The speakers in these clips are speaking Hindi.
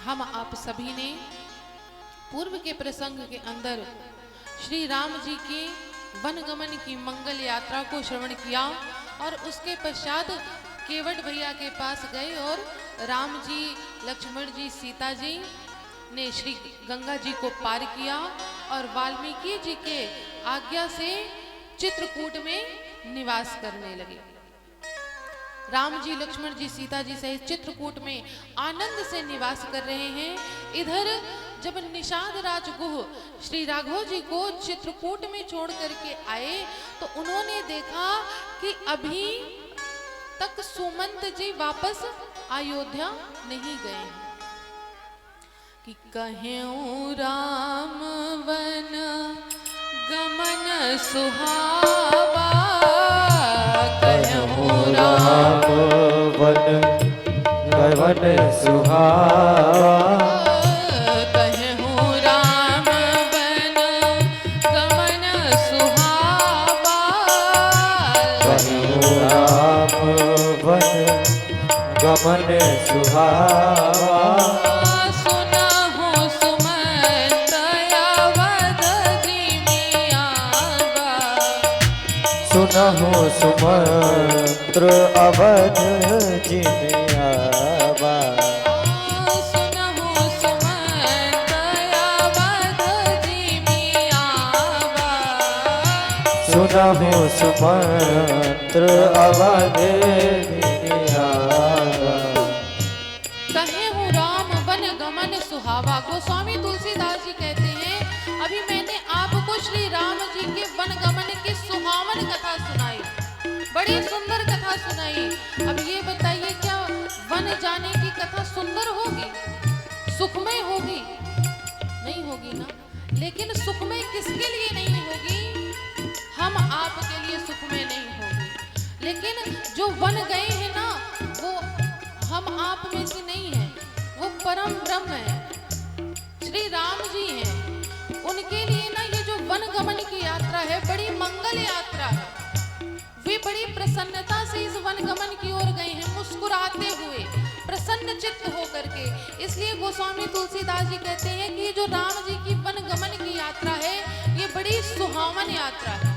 हम आप सभी ने पूर्व के प्रसंग के अंदर श्री राम जी के वनगमन की मंगल यात्रा को श्रवण किया और उसके पश्चात केवट भैया के पास गए और राम जी, लक्ष्मण जी, सीता जी ने श्री गंगा जी को पार किया और वाल्मीकि जी के आज्ञा से चित्रकूट में निवास करने लगे। राम जी, लक्ष्मण जी, सीता जी सहित चित्रकूट में आनंद से निवास कर रहे हैं। इधर जब निषाद राजगुह श्री राघव जी को चित्रकूट में छोड़ करके आए तो उन्होंने देखा कि अभी तक सुमंत जी वापस अयोध्या नहीं गए हैं। कि कहें राम वन गमन सुहावा, कहें राम वन गमन सुहावा, कहें राम वन गमन सुहावा, कहें राम वन गमन सुहावा, सुनहु सुमंत्र अवध जिमि आवा, सुनहु सुमंत्र अवध जिमि आवा, सुनहु सुमंत्र अवध जिमि आवा। कहें राम वन गमन सुहावा। गोस्वामी तुलसीदास जी कहते हैं, अभी मैंने आपको श्री राम जी के वन गमन की सुहावन कथा सुनाई, बड़ी सुंदर कथा सुनाई। अब ये बताइए, क्या वन जाने की कथा सुंदर होगी, सुखमय होगी? नहीं होगी ना। लेकिन सुखमय किसके लिए नहीं होगी? हम आपके लिए सुखमय नहीं होगी। लेकिन जो वन गए हैं ना, वो हम आप में से नहीं है, वो परम ब्रह्म है, श्री राम जी हैं। उनके लिए ना ये जो वन गमन की यात्रा है बड़ी मंगल यात्रा है। वे बड़ी प्रसन्नता से इस वन गमन की ओर गए हैं, मुस्कुराते हुए, प्रसन्न चित्त होकर के। इसलिए गोस्वामी तुलसीदास जी कहते हैं कि जो राम जी की वन गमन की यात्रा है ये बड़ी सुहावन यात्रा है।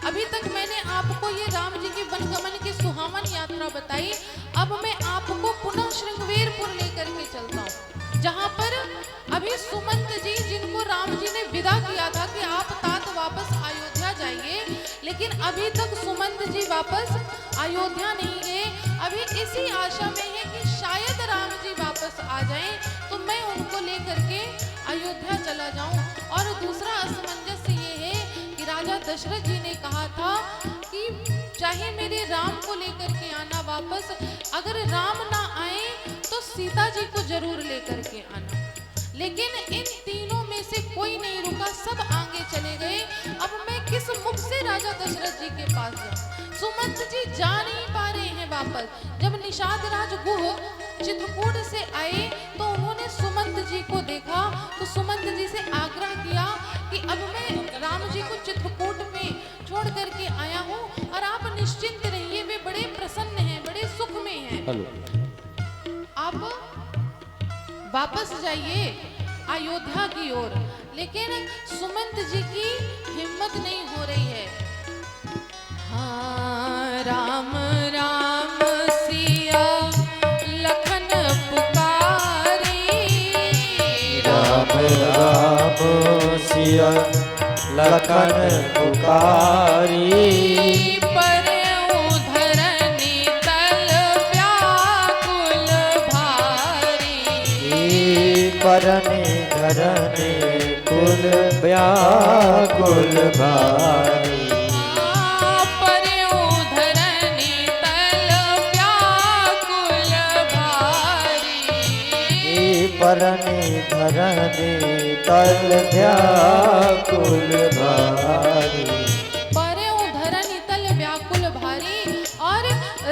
अभी तक मैंने आपको ये राम जी की वन गमन की सुहावन यात्रा बताई। अब मैं आपको पुनः श्रृंगवेरपुर लेकर के चलता हूँ, जहाँ पर अभी सुमंत जी, जिनको राम जी ने विदा किया था कि आप तात वापस अयोध्या जाइए, लेकिन अभी तक सुमंत जी वापस अयोध्या नहीं गए। अभी इसी आशा में है कि शायद राम जी वापस आ जाएं तो मैं उनको लेकर के अयोध्या चला जाऊं। और दूसरा असमंजस ये है कि राजा दशरथ जी ने कहा था कि चाहे मेरे राम को लेकर के आना वापस, अगर राम ना आए तो सीता जी को जरूर लेकर के आना। लेकिन इन तीनों में से कोई नहीं रुका, सब आगे चले गए। अब मैं किस मुख से राजा दशरथ जी के पास जाऊं? सुमंत जी जा नहीं पा रहे हैं वापस। जब निषाद राजगुह चित्रकूट से आए तो उन्होंने सुमंत जी को देखा तो सुमंत जी से आग्रह किया कि अब मैं राम जी को चित्रकूट में छोड़ करके आया हूँ और आप निश्चिंत रहिए, वे बड़े प्रसन्न हैं, बड़े सुख में हैं। आप वापस जाइए अयोध्या की ओर। लेकिन सुमंत जी की हिम्मत नहीं हो रही है। हाँ, राम राम सिया लखन पुकारी, राम राम सिया लखन पुकारी, परने धरने कुल व्याकुल भारी, परने धरने तल व्याकुल भारी, परने धरने तल व्याकुल भारी, परने धरने तल व्याकुल भारी। और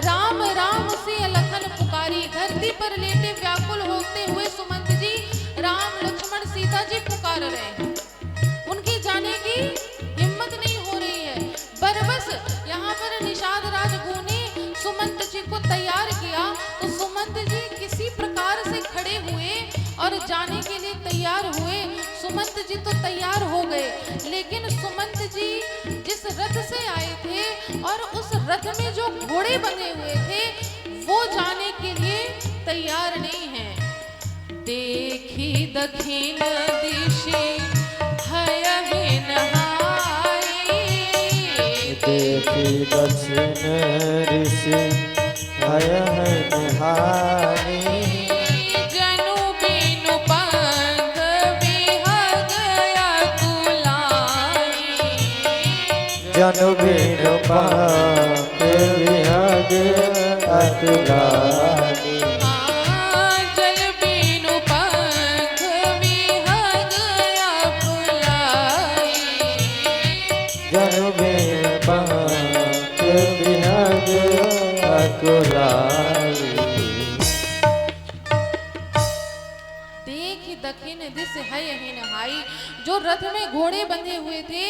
राम राम से लखन पुकारी, धरती पर लेटे व्याकुल होते हुए सुमंत जी राम, लक्ष्मण, सीता जी पुकार रहे हैं। उनकी जाने की हिम्मत नहीं हो रही है। बरबस यहाँ पर निषाद राजगुह ने सुमंत जी को तैयार किया तो सुमंत जी किसी प्रकार से खड़े हुए और जाने के लिए तैयार हुए। सुमंत जी तो तैयार हो गए, लेकिन सुमंत जी जिस रथ से आए थे और उस रथ में जो घोड़े बंधे हुए थे वो जाने के लिए तैयार नहीं है। देखी दक्षिण दिशि हयहि नहाई, देखी दक्षिण ऋषि हयहि नहाई, जनु बिनु पंख विहग अकुलाई, जनु बिनु पंख विहग अकुलाई, जल बिनु पंख विहग अकुलाई। जनु बिनु पंख विहग अकुलाई। देख दक्षिण दिश हयहि नहाई, जो रथ में घोड़े बंधे हुए थे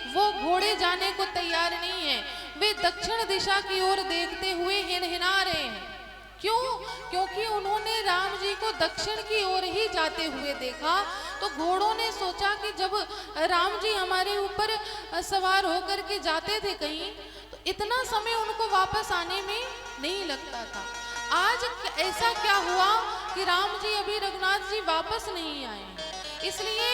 वो घोड़े जाने को तैयार नहीं है। वे दक्षिण दिशा की ओर देखते हुए हिनहिना रहे हैं। क्यों? क्योंकि उन्होंने राम जी को दक्षिण की ओर ही जाते हुए देखा। तो घोड़ों ने सोचा कि जब राम जी हमारे ऊपर सवार होकर के जाते थे कहीं, तो इतना समय उनको वापस आने में नहीं लगता था। आज ऐसा क्या हुआ कि राम जी अभी रघुनाथ जी वापस नहीं आए, इसलिए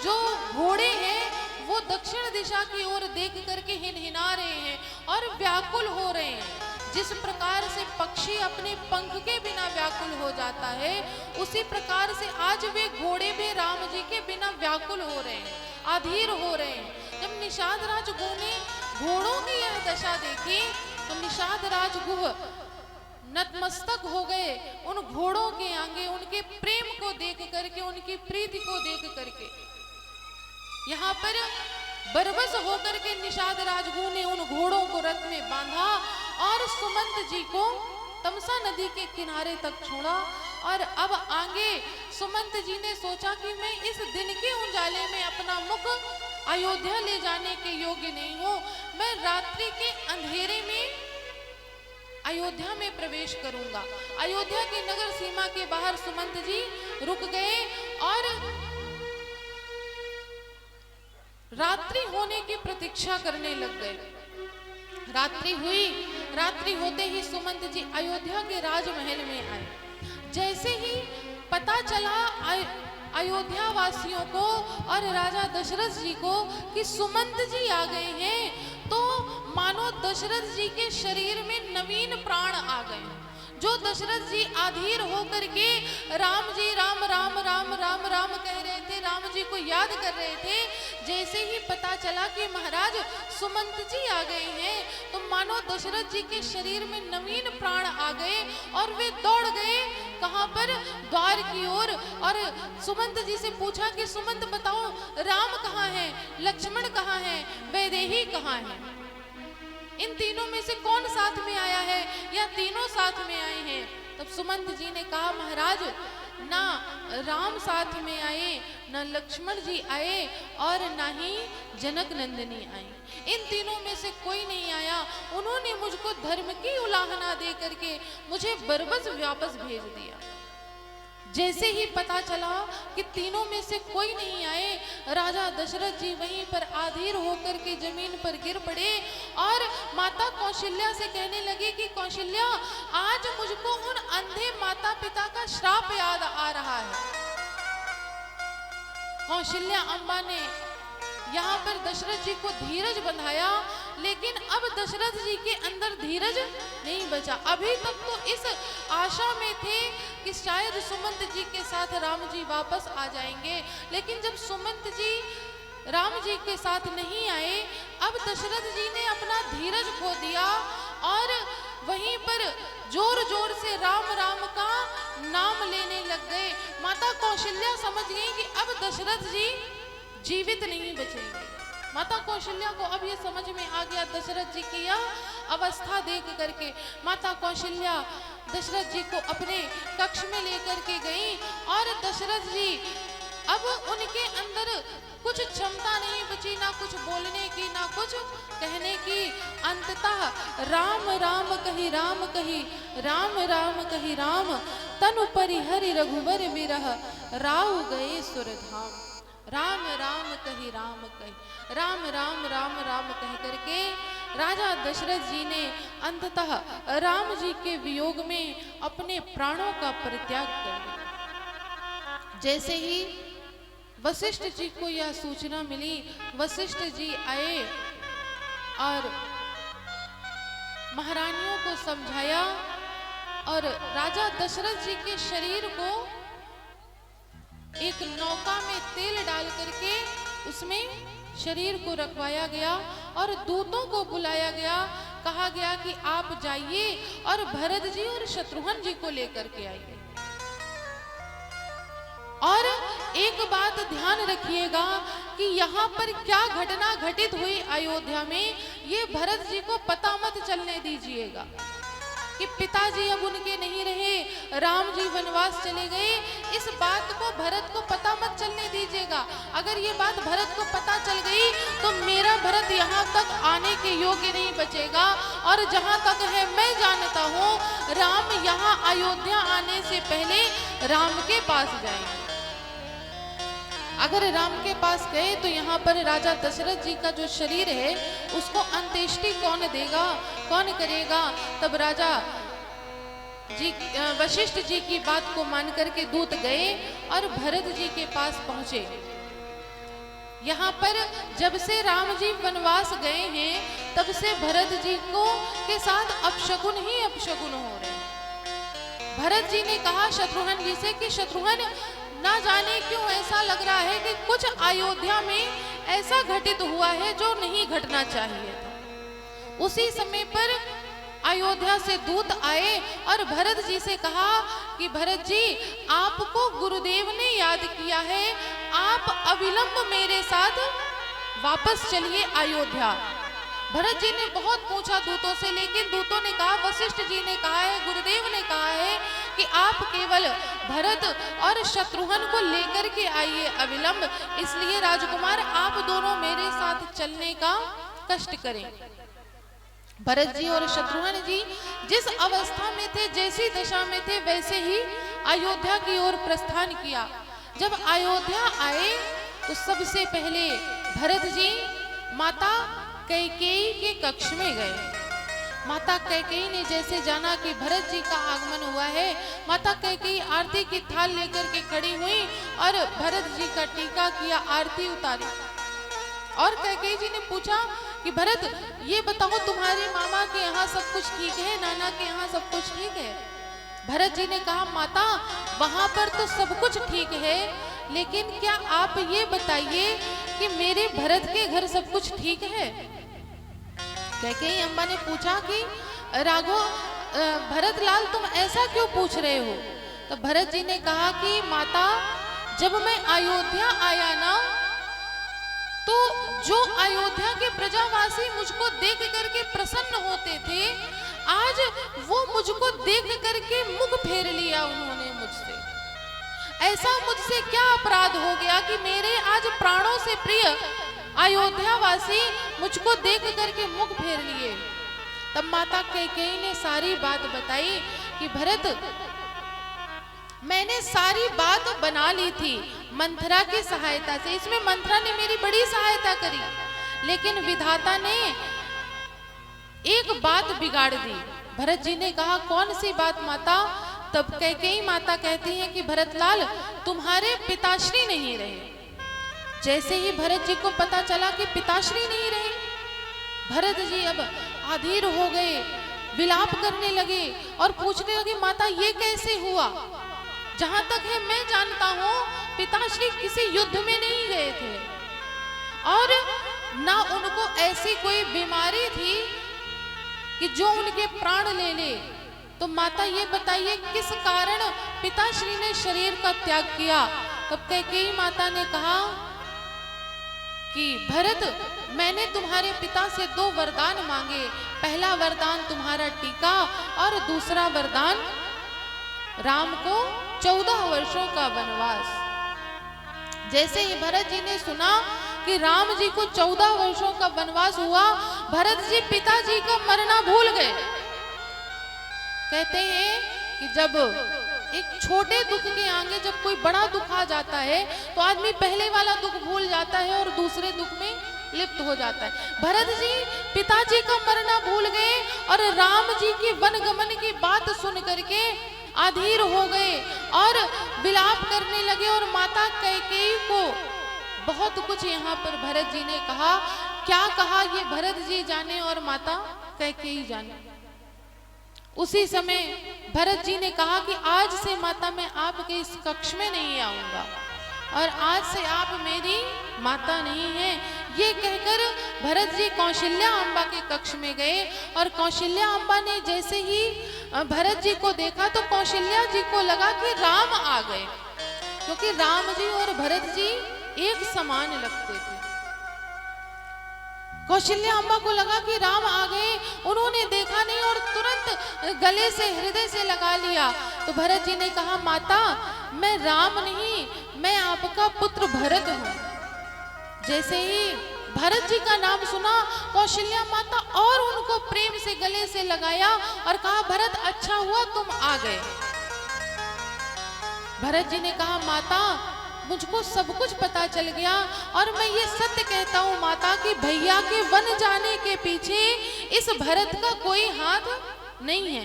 जो घोड़े हैं वो दक्षिण दिशा की ओर देख करके हिनहिना रहे हैं और व्याकुल हो रहे हैं। जिस प्रकार से पक्षी अपने पंख के बिना व्याकुल हो जाता है, उसी प्रकार से आज वे घोड़े भी राम जी के बिना व्याकुल हो रहे हैं, अधीर हो रहे हैं। जब निषाद राज गुह ने घोड़ों की यह दशा देखी तो निषाद राज गुह नतमस्तक हो गए उन घोड़ों के आगे, उनके प्रेम को देख करके, उनकी प्रीति को देख करके। यहाँ पर बरबस होकर के निषाद राजगुह ने उन घोड़ों को रथ में बांधा और सुमंत जी को तमसा नदी के किनारे तक छोड़ा। और अब आगे सुमंत जी ने सोचा कि मैं इस दिन के उजाले में अपना मुख अयोध्या ले जाने के योग्य नहीं हूँ, मैं रात्रि के अंधेरे में अयोध्या में प्रवेश करूंगा। अयोध्या की नगर सीमा के बाहर सुमंत जी रुक गए और रात्रि होने की प्रतीक्षा करने लग गए। रात्रि हुई, रात्रि होते ही सुमंत जी अयोध्या के राजमहल में आए। जैसे ही पता चला अयोध्या वासियों को और राजा दशरथ जी को कि सुमंत जी आ गए हैं, तो मानो दशरथ जी के शरीर में नवीन प्राण आ गए। जो दशरथ जी अधीर होकर के राम जी राम राम राम राम राम कह रहे थे, राम जी को याद कर रहे थे, जैसे ही पता चला कि महाराज सुमंत जी आ गए हैं, तो मानो दशरथ जी के शरीर में नवीन प्राण आ गए और वे दौड़ गए कहां पर, द्वार की ओर। और सुमंत जी से पूछा कि सुमंत बताओ, राम कहाँ है, लक्ष्मण कहाँ है, वैदेही कहाँ है? इन तीनों में से कौन साथ में आया है या तीनों साथ में आए हैं? तब सुमंत जी ने कहा, महाराज ना राम साथ में आए, ना लक्ष्मण जी आए और ना ही जनक नंदिनी आई। इन तीनों में से कोई नहीं आया। उन्होंने मुझको धर्म की उल्लंघना दे करके मुझे बरबस वापस भेज दिया। जैसे ही पता चला कि तीनों में से कोई नहीं आए, राजा दशरथ जी वहीं पर अधीर होकर के जमीन पर गिर पड़े और माता कौशल्या से कहने लगे कि कौशल्या, आज मुझको उन अंधे माता पिता का श्राप याद आ रहा है। कौशल्या अम्बा ने यहाँ पर दशरथ जी को धीरज बंधाया, लेकिन अब दशरथ जी के अंदर धीरज नहीं बचा। अभी तक तो इस आशा में थे कि शायद सुमंत जी के साथ राम जी वापस आ जाएंगे, लेकिन जब सुमंत जी राम जी के साथ नहीं आए, अब दशरथ जी ने अपना धीरज खो दिया और वहीं पर जोर जोर से राम राम का नाम लेने लग गए। माता कौशल्या समझ गई कि अब दशरथ जी जीवित नहीं बचेंगे। माता कौशल्या को अब ये समझ में आ गया दशरथ जी की यह अवस्था देख करके। माता कौशल्या दशरथ जी को अपने कक्ष में लेकर के गई और दशरथ जी अब उनके अंदर कुछ क्षमता नहीं बची, ना कुछ बोलने की ना कुछ कहने की। अंततः राम राम कही राम कही, राम राम कही राम, तनु परिहरि रघुवर विरह राउ गए सुरधाम। राम राम कही राम कही, राम राम राम राम कह करके राजा दशरथ जी ने अंततः राम जी के वियोग में अपने प्राणों का परित्याग कर दिया। जैसे ही वशिष्ठ जी को यह सूचना मिली, वशिष्ठ जी आए और महारानियों को समझाया और राजा दशरथ जी के शरीर को एक नौका में तेल डाल करके उसमें शरीर को रखवाया गया और दूतों को बुलाया गया। कहा गया कि आप जाइए और भरत जी और शत्रुघ्न जी को लेकर के आइए। और एक बात ध्यान रखिएगा कि यहाँ पर क्या घटना घटित हुई अयोध्या में, ये भरत जी को पता मत चलने दीजिएगा कि पिताजी अब उनके नहीं रहे, राम जी वनवास चले गए। इस बात को भरत को पता मत चलने दीजिएगा। अगर ये बात भरत को पता चल गई तो मेरा भरत यहाँ तक आने के योग्य नहीं बचेगा। और जहाँ तक है मैं जानता हूँ, राम यहाँ अयोध्या आने से पहले राम के पास जाएंगे। अगर राम के पास गए तो यहाँ पर राजा दशरथ जी का जो शरीर है उसको अंत्येष्टि कौन देगा, कौन करेगा। तब राजा जी वशिष्ठ जी की बात को मान करके दूत गए और भरत जी के पास पहुंचे। यहाँ पर जब से राम जी वनवास गए हैं तब से भरत जी को के साथ अपशकुन ही अपशकुन हो रहे हैं। भरत जी ने कहा शत्रुघ्न जी से कि शत्रुघ्न, ना जाने क्यों ऐसा लग रहा है कि कुछ अयोध्या में ऐसा घटित हुआ है जो नहीं घटना चाहिए था। उसी समय पर अयोध्या से दूत आए और भरत जी से कहा कि भरत जी, आपको गुरुदेव ने याद किया है, आप अविलंब मेरे साथ वापस चलिए अयोध्या। भरत जी ने बहुत पूछा दूतों से, लेकिन दूतों ने कहा, वशिष्ठ जी ने कहा है, गुरुदेव ने कहा है कि आप केवल भरत और शत्रुघ्न को लेकर के आइए अविलंब। इसलिए राजकुमार आप दोनों मेरे साथ चलने का कष्ट करें। भरत जी और शत्रुघ्न जी जिस अवस्था में थे, जैसी दशा में थे, वैसे ही अयोध्या की ओर प्रस्थान किया। जब अयोध्या आए तो सबसे पहले भरत जी माता कैकेयी के कक्ष में गए। माता कैकेयी ने जैसे जाना कि भरत जी का आगमन हुआ है, माता कैकेयी आरती की थाल लेकर के खड़ी हुई और भरत जी का टीका किया, आरती उतारी। और कैकेयी जी ने पूछा कि भरत, ये बताओ तुम्हारे मामा के यहाँ सब कुछ ठीक है, नाना के यहाँ सब कुछ ठीक है? भरत जी ने कहा, माता वहां पर तो सब कुछ ठीक है, लेकिन क्या आप ये बताइए कि मेरे भरत के घर सब कुछ ठीक है? कैकेयी अम्बा ने पूछा कि राघव, भरत लाल, तुम ऐसा क्यों पूछ रहे हो? तो भरत जी ने कहा कि माता, जब मैं अयोध्या आया ना, तो जो अयोध्या के प्रजावासी मुझको देख करके प्रसन्न होते थे, आज वो मुझको देख करके मुख फेर लिया उन्होंने मुझसे। ऐसा मुझसे क्या अपराध हो गया कि मेरे आज प्राणों से प्रिय अयोध्या वासी मुझको देख करके मुख फेर लिए। तब माता कैकेयी ने सारी बात बताई कि भरत, मैंने सारी बात बना ली थी मंथरा की सहायता से। इसमें मंथरा ने मेरी बड़ी सहायता करी, लेकिन विधाता ने एक बात बिगाड़ दी। भरत जी ने कहा, कौन सी बात माता? तब कैकेयी माता कहती हैं कि भरतलाल, तुम्हारे पिताश्री नहीं रहे। जैसे ही भरत जी को पता चला कि पिताश्री नहीं रहे, भरत जी अब अधीर हो गए, विलाप करने लगे और पूछने लगे, माता ये कैसे हुआ? जहां तक है मैं जानता हूं, पिताश्री किसी युद्ध में नहीं गए थे और ना उनको ऐसी कोई बीमारी थी कि जो उनके प्राण ले ले। तो माता ये बताइए किस कारण पिताश्री ने शरीर का त्याग किया? तब कैकेयी माता ने कहा कि भरत, मैंने तुम्हारे पिता से 2 वरदान मांगे। पहला वरदान तुम्हारा टीका और दूसरा वरदान राम को 14 वर्षों का वनवास। जैसे ही भरत जी ने सुना कि राम जी को 14 वर्षों का वनवास हुआ, भरत जी पिताजी का मरना भूल गए। कहते हैं कि जब एक छोटे दुख के आगे जब कोई बड़ा दुख आ जाता है तो आदमी पहले वाला दुख भूल जाता है और दूसरे दुख में लिप्त हो जाता है। भरत जी पिताजी का मरना भूल गए और राम जी के वनगमन की बात सुन करके अधीर हो गए और विलाप करने लगे और माता कैकेयी को बहुत कुछ यहाँ पर भरत जी ने कहा। क्या कहा ये भरत जी जाने और माता कैकेयी जाने। उसी समय भरत जी ने कहा कि आज से माता मैं आपके इस कक्ष में नहीं आऊंगा और आज से आप मेरी माता नहीं हैं। ये कहकर भरत जी कौशल्या अम्बा के कक्ष में गए और कौशल्या अम्बा ने जैसे ही भरत जी को देखा तो कौशल्या जी को लगा कि राम आ गए, क्योंकि राम जी और भरत जी एक समान लगते थे। कौशल्या अम्बा को लगा कि राम आ गए, उन्होंने देखा नहीं और तुरंत गले से हृदय से लगा लिया। तो भरत जी ने कहा माता मैं राम नहीं, मैं आपका पुत्र भरत हूँ। जैसे ही भरत जी का नाम सुना कौशल्या माता और उनको प्रेम से गले से लगाया और कहा भरत अच्छा हुआ तुम आ गए। भरत जी ने कहा माता मुझको सब कुछ पता चल गया और मैं ये सत्य कहता हूँ माता कि भैया के वन जाने के पीछे इस भरत का कोई हाथ नहीं है।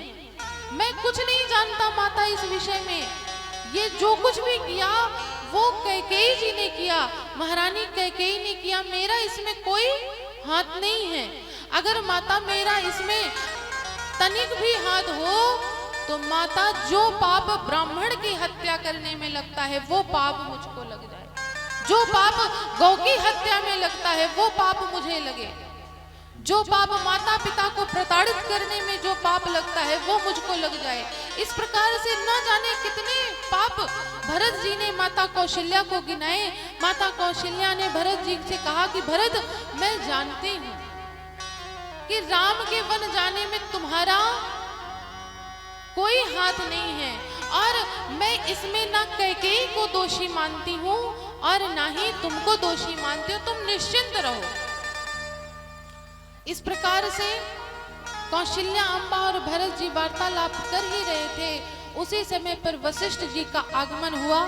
मैं कुछ नहीं जानता माता इस विषय में। ये जो कुछ भी किया वो कैकेयी जी ने किया, महारानी कैकेयी ने किया, मेरा इसमें कोई हाथ नहीं है। अगर माता मेरा इसमें तनिक भी हाथ हो तो माता जो पाप ब्राह्मण की हत्या करने में लगता है वो पाप मुझको लग जाए, जो पाप गौ की हत्या में लगता है वो पाप मुझे लगे, जो पाप माता पिता को प्रताड़ित करने में जो पाप लगता है वो मुझको लग जाए। इस प्रकार से न जाने कितने पाप भरत जी ने माता कौशल्या को गिनाए। माता कौशल्या ने भरत जी से कहा कि भरत मैं जानती हूँ कि राम के वन जाने में तुम्हारा कोई हाथ नहीं है और मैं इसमें ना कैकेयी को दोषी मानती हूँ और ना ही तुमको दोषी मानती हूँ, तुम निश्चिंत रहो। इस प्रकार से कौशल्या अम्बा और भरत जी वार्तालाप कर ही रहे थे। उसी समय पर वशिष्ठ जी का आगमन हुआ।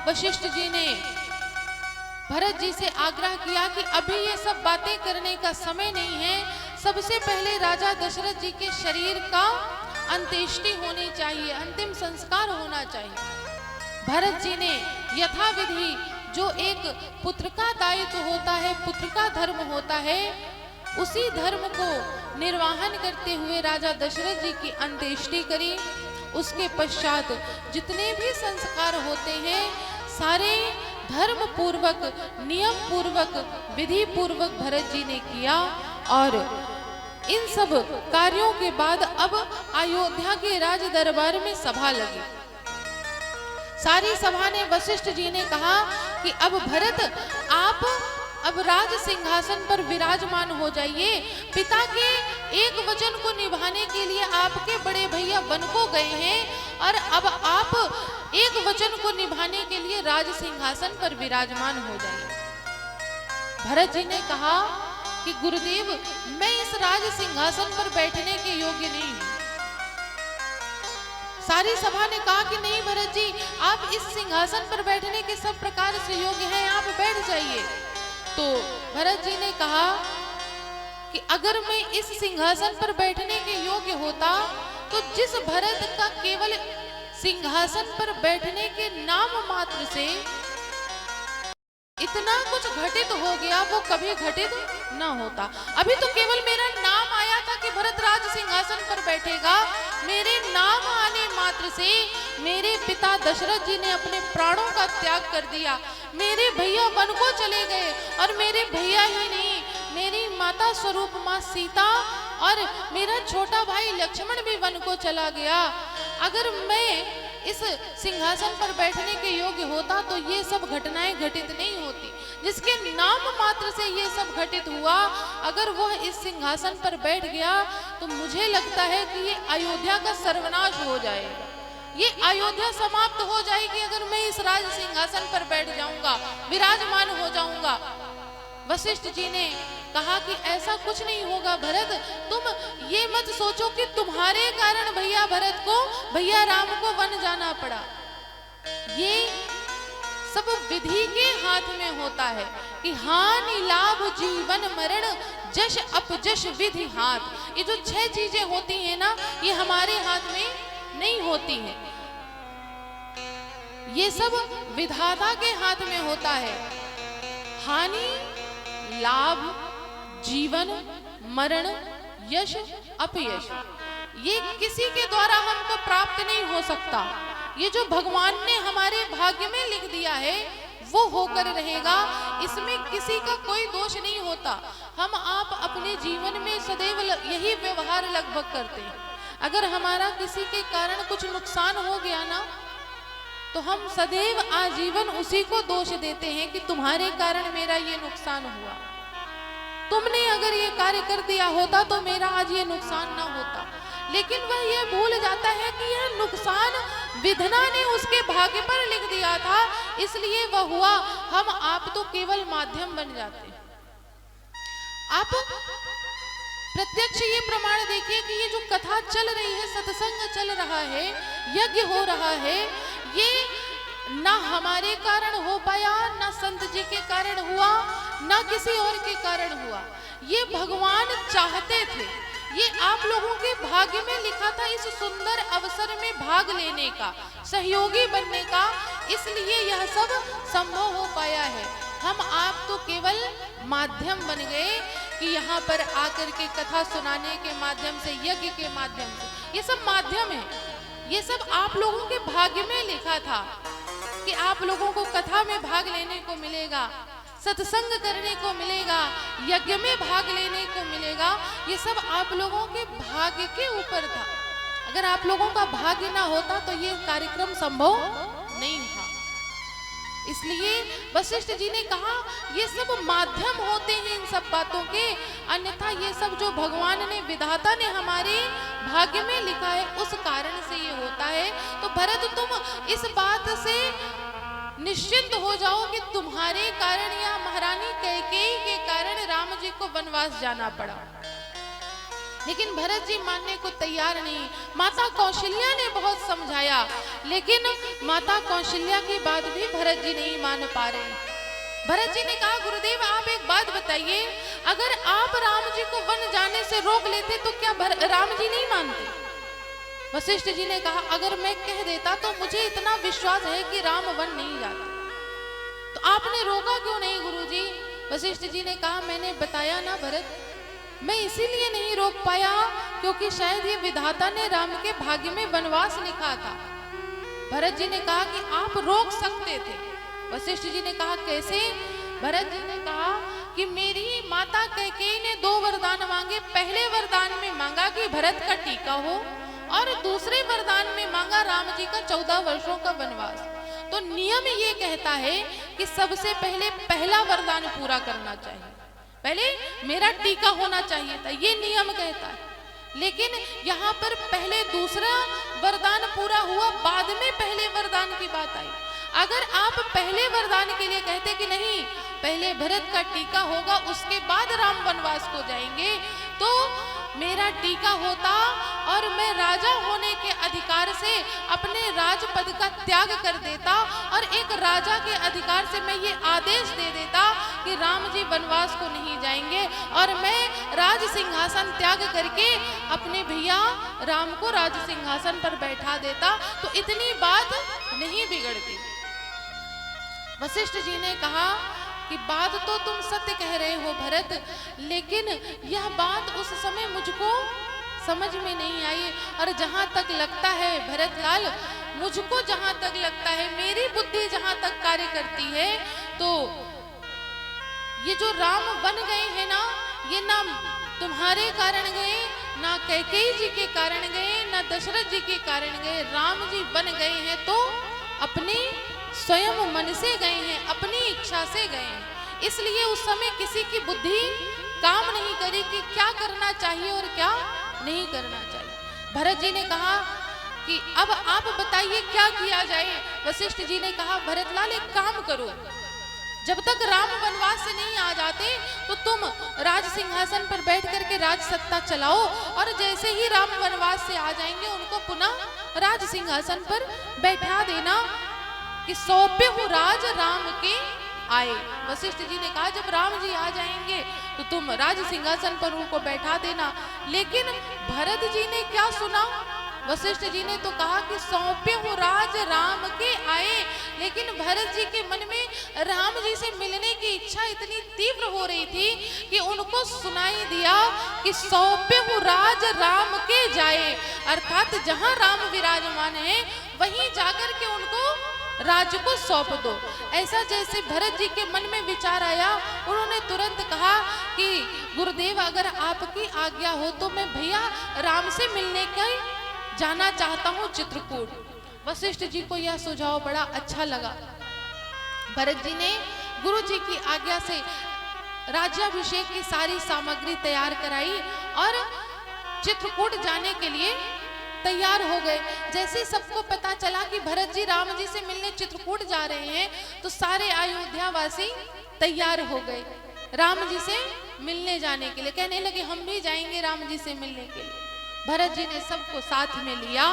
वशिष्ठ जी ने भरत जी से आग्रह किया कि अभी ये सब बातें करने का समय नहीं है, सबसे पहले राजा दशरथ जी के शरीर का अंत्येष्टि होनी चाहिए, अंतिम संस्कार होना चाहिए। भरत जी ने यथाविधि जो एक पुत्र का दायित्व होता है, पुत्र का धर्म होता है, उसी धर्म को निर्वाहन करते हुए राजा दशरथ जी की अंत्येष्टि करी। उसके पश्चात जितने भी संस्कार होते हैं सारे धर्म पूर्वक, नियम पूर्वक, विधि पूर्वक भरत जी ने किया। और इन सब कार्यों के बाद अब अयोध्या के राज दरबार में सभा लगी। सारी सभा ने वशिष्ठ जी ने कहा कि अब भरत आप अब राज सिंहासन पर विराजमान हो जाइए। पिता के एक वचन को निभाने के लिए आपके बड़े भैया वन को गए हैं और अब आप एक वचन को निभाने के लिए राज सिंहासन पर विराजमान हो जाइए। भरत जी ने कहा कि गुरुदेव मैं इस राज सिंहासन पर बैठने के योग्य नहीं हूं। सारी सभा ने कहा कि नहीं भरत जी आप इस सिंहासन पर बैठने के सब प्रकार से योग्य हैं, आप बैठ जाइए। तो भरत जी ने कहा कि अगर मैं इस सिंहासन पर बैठने के योग्य होता तो जिस भरत का केवल सिंहासन पर बैठने के नाम मात्र से इतना कुछ घटित हो गया वो कभी घटित न होता। अभी तो केवल मेरा नाम आया था कि भरत राज सिंहासन पर बैठेगा, मेरे नाम आने मात्र से मेरे पिता दशरथ जी ने अपने प्राणों का त्याग कर दिया। मेरे भैया वन को चले गए और मेरे भैया ही नहीं, मेरी माता स्वरूप माँ सीता और मेरा छोटा भाई लक्ष्मण भी वन को चला गया। अगर मैं इस सिंहासन पर बैठने के योग्य होता तो ये सब घटनाएं घटित नहीं होती। जिसके नाम मात्र से ये सब घटित हुआ, अगर वह इस सिंहासन पर बैठ गया तो मुझे लगता है कि ये अयोध्या का सर्वनाश हो जाएगा, ये अयोध्या समाप्त हो जाएगी अगर मैं इस राज सिंहासन पर बैठ जाऊंगा, विराजमान हो जाऊंगा। वशिष्ठ जी ने कहा कि ऐसा कुछ नहीं होगा भरत, तुम ये मत सोचो कि तुम्हारे कारण भैया भरत को, भैया राम को वन जाना पड़ा। ये सब विधि के हाथ में होता है कि हानि लाभ जीवन मरण जश अपजश विधि हाथ। ये जो 6 चीजें होती हैं ना, ये हमारे हाथ में नहीं होती हैं, ये सब विधाता के हाथ में होता है। हानि लाभ जीवन मरण यश अपयश, ये किसी के द्वारा हमको प्राप्त नहीं हो सकता। ये जो भगवान ने हमारे भाग्य में लिख दिया है वो होकर रहेगा, इसमें किसी का कोई दोष नहीं होता। हम आप अपने जीवन में सदैव यही व्यवहार लगभग करते हैं। अगर हमारा किसी के कारण कुछ नुकसान हो गया ना, तो हम सदैव आजीवन उसी को दोष देते हैं कि तुम्हारे कारण मेरा ये नुकसान हुआ, तुमने अगर ये कार्य कर दिया होता तो मेरा आज ये नुकसान ना होता। लेकिन वह ये भूल जाता है कि यह नुकसान विधना ने उसके भाग्य पर लिख दिया था, इसलिए वह हुआ। हम आप तो केवल माध्यम बन जाते हैं। आप प्रत्यक्ष ये प्रमाण देखिए कि ये जो कथा चल रही है, सत्संग चल रहा है, यज्ञ हो रहा है, ये ना हमारे कारण हो पाया, ना संत जी के कारण हुआ, ना किसी और के कारण हुआ। ये भगवान चाहते थे, ये आप लोगों के भाग्य में लिखा था इस सुंदर अवसर में भाग लेने का, सहयोगी बनने का, इसलिए यह सब संभव हो पाया है। हम आप तो केवल माध्यम बन गए कि यहाँ पर आकर के कथा सुनाने के माध्यम से, यज्ञ के माध्यम से, ये सब माध्यम है। ये सब आप लोगों के भाग्य में लिखा था कि आप लोगों को कथा में भाग लेने को मिलेगा, सत्संग करने को मिलेगा, यज्ञ में भाग लेने को मिलेगा। ये सब आप लोगों के भाग्य के ऊपर था। अगर आप लोगों का भाग्य ना होता तो ये कार्यक्रम संभव नहीं था। इसलिए वशिष्ठ जी ने कहा ये सब माध्यम होते हैं इन सब बातों के, अन्यथा ये सब जो भगवान ने, विधाता ने हमारे भाग्य में लिखा है, उस कारण से ये होता है। तो भरत तुम इस बात से निश्चिंत हो जाओ कि तुम्हारे कारण या महारानी कैकेयी के कारण राम जी को वनवास जाना पड़ा। लेकिन भरत जी मानने को तैयार नहीं। माता कौशल्या ने बहुत समझाया, लेकिन माता कौशल्या की बात भी भरत जी नहीं मान पा रहे। भरत जी ने कहा गुरुदेव आप एक बात बताइए, अगर आप राम जी को वन जाने से रोक लेते तो क्या राम जी नहीं मानते? वशिष्ठ जी ने कहा अगर मैं कह देता तो मुझे इतना विश्वास है कि राम वन नहीं जाते, तो आपने रोका क्यों नहीं गुरुजी? वशिष्ठ जी ने कहा मैंने बताया ना भरत, मैं इसीलिए नहीं रोक पाया क्योंकि शायद ये विधाता ने राम के भाग्य में वनवास लिखा था। भरत जी ने कहा कि आप रोक सकते थे। वशिष्ठ जी ने कहा कैसे? भरत जी ने कहा कि मेरी माता कैकेयी ने 2 वरदान मांगे। पहले वरदान में मांगा कि भरत का टीका हो, और दूसरे वरदान में मांगा राम जी का 14 वर्षों का वनवास। तो नियम ये कहता है कि सबसे पहले पहला वरदान पूरा करना चाहिए, पहले मेरा टीका होना चाहिए था, ये नियम कहता है। लेकिन यहाँ पर पहले दूसरा वरदान पूरा हुआ, बाद में पहले वरदान की बात आई। अगर आप पहले वरदान के लिए कहते कि नहीं पहले भरत का टीका होगा उसके बाद राम वनवास को जाएंगे, तो मेरा टीका होता और मैं राजा होने के अधिकार से अपने राजपद का त्याग कर देता, और एक राजा के अधिकार से मैं ये आदेश दे देता कि राम जी वनवास को नहीं जाएंगे, और मैं राज सिंहासन त्याग करके अपने भैया राम को राज सिंहासन पर बैठा देता, तो इतनी बात नहीं बिगड़ती। वशिष्ठ जी ने कहा कि बात तो तुम सत्य कह रहे हो भरत, लेकिन यह बात उस समय मुझको समझ में नहीं आई। और जहां तक लगता है भरतलाल, मुझको जहां तक लगता है, मेरी बुद्धि जहां तक कार्य करती है, तो ये जो राम बन गए हैं ना, ये ना तुम्हारे कारण गए, ना कैकेयी जी के कारण गए, ना दशरथ जी के कारण गए। राम जी बन गए हैं तो अपने स्वयं मन से गए हैं, अपनी इच्छा से गए हैं। इसलिए उस समय किसी की बुद्धि काम नहीं करी कि क्या करना चाहिए और क्या नहीं करना चाहिए। भरत जी ने कहा कि अब आप बताइए क्या किया जाए। वशिष्ठ जी ने कहा भरतलाल एक काम करो, जब तक राम वनवास से नहीं आ जाते तो तुम राज सिंहासन पर बैठ करके राज सत्ता चलाओ, और जैसे ही राम वनवास से आ जाएंगे उनको पुनः राज सिंहासन पर बैठा देना। कि सौंपे हूँ राज राम के आए। वशिष्ठ जी ने कहा जब राम जी आ जाएंगे तो तुम राज सिंहासन पर उनको बैठा देना। लेकिन भरत जी ने क्या सुना? वशिष्ठ जी ने तो कहा कि सौंपे हूँ राज राम के आए, लेकिन भरत जी के मन में राम जी से मिलने की इच्छा इतनी तीव्र हो रही थी कि उनको सुनाई दिया कि सौंपे हूँ राज राम के जाए, अर्थात जहां राम विराजमान है वहीं जाकर के उनको राज को सौंप दो। ऐसा जैसे भरत जी के मन में विचार आया, उन्होंने तुरंत कहा कि गुरुदेव अगर आपकी आज्ञा हो तो मैं भैया राम से मिलने का जाना चाहता हूँ चित्रकूट। वशिष्ठ जी को यह सुझाव बड़ा अच्छा लगा। भरत जी ने गुरु जी की आज्ञा से राज्याभिषेक की सारी सामग्री तैयार कराई और चित्रकूट जाने के लिए तैयार हो गए। जैसे सबको पता चला कि भरत जी राम जी से मिलने चित्रकूट जा रहे हैं तो सारे अयोध्या वासी तैयार हो गए राम जी से मिलने जाने के लिए। कहने लगे हम भी जाएंगे राम जी से मिलने के लिए। भरत जी ने सबको साथ में लिया।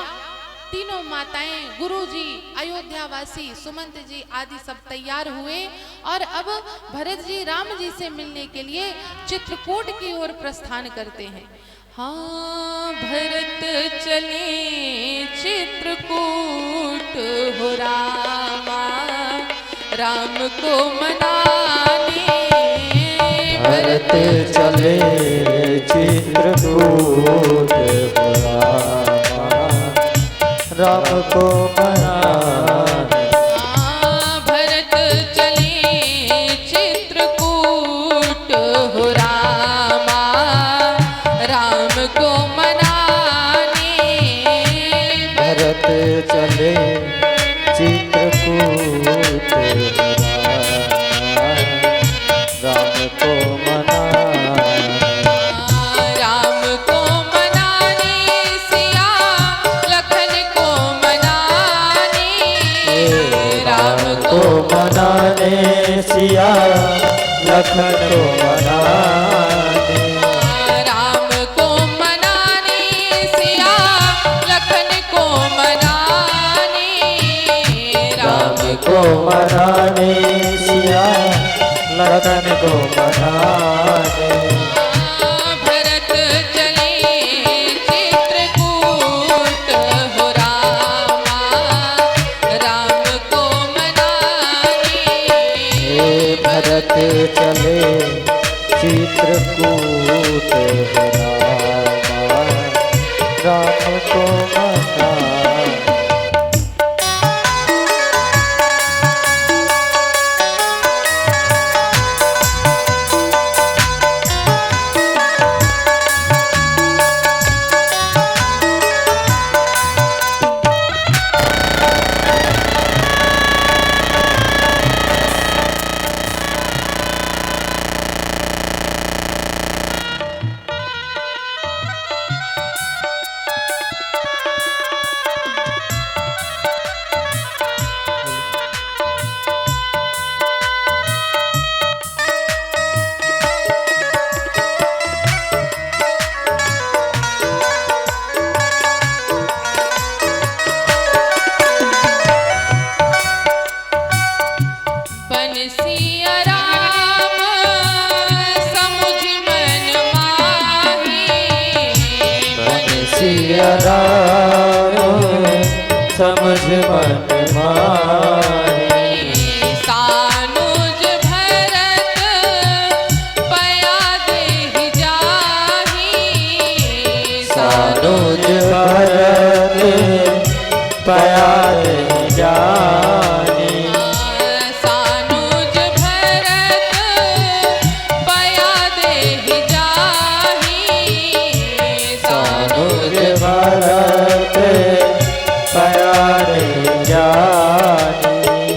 तीनों माताएं, गुरु जी, अयोध्या वासी, सुमंत जी आदि सब तैयार हुए और अब भरत जी राम जी से मिलने के लिए चित्रकूट की ओर प्रस्थान करते हैं। हाँ भरत चले चित्रकूट हो रामा, राम को मनाने। भरत चले चित्रकूट हो रामा, राम को मनाने। हाँ भरत चले चित्रकूट हो रामा, राम को मनाने। भरत चले चित्रकूट हो रामा, राम को मनाने। राम को मनाने, सिया लखन को मनाने। राम को मनाने, सिया लखन को मनाने। राम को मनाने, सिया लखन को मनाने। राम को मनाने, सिया लखन को मनाने। भरत चले चित्रकूट हो रामा, राम को मनाने। भरत चले चित्रकूट हो रामा, राम को मनाने। बंसिया राम समुझ मन माही। बंसिया राम समझ मन माही। सानुज भरत पया देहि जाही। सानुज भरत पया देहि जाही। सानुज भरत पया देहि जाही। सानुज भरत पया देहि जाही।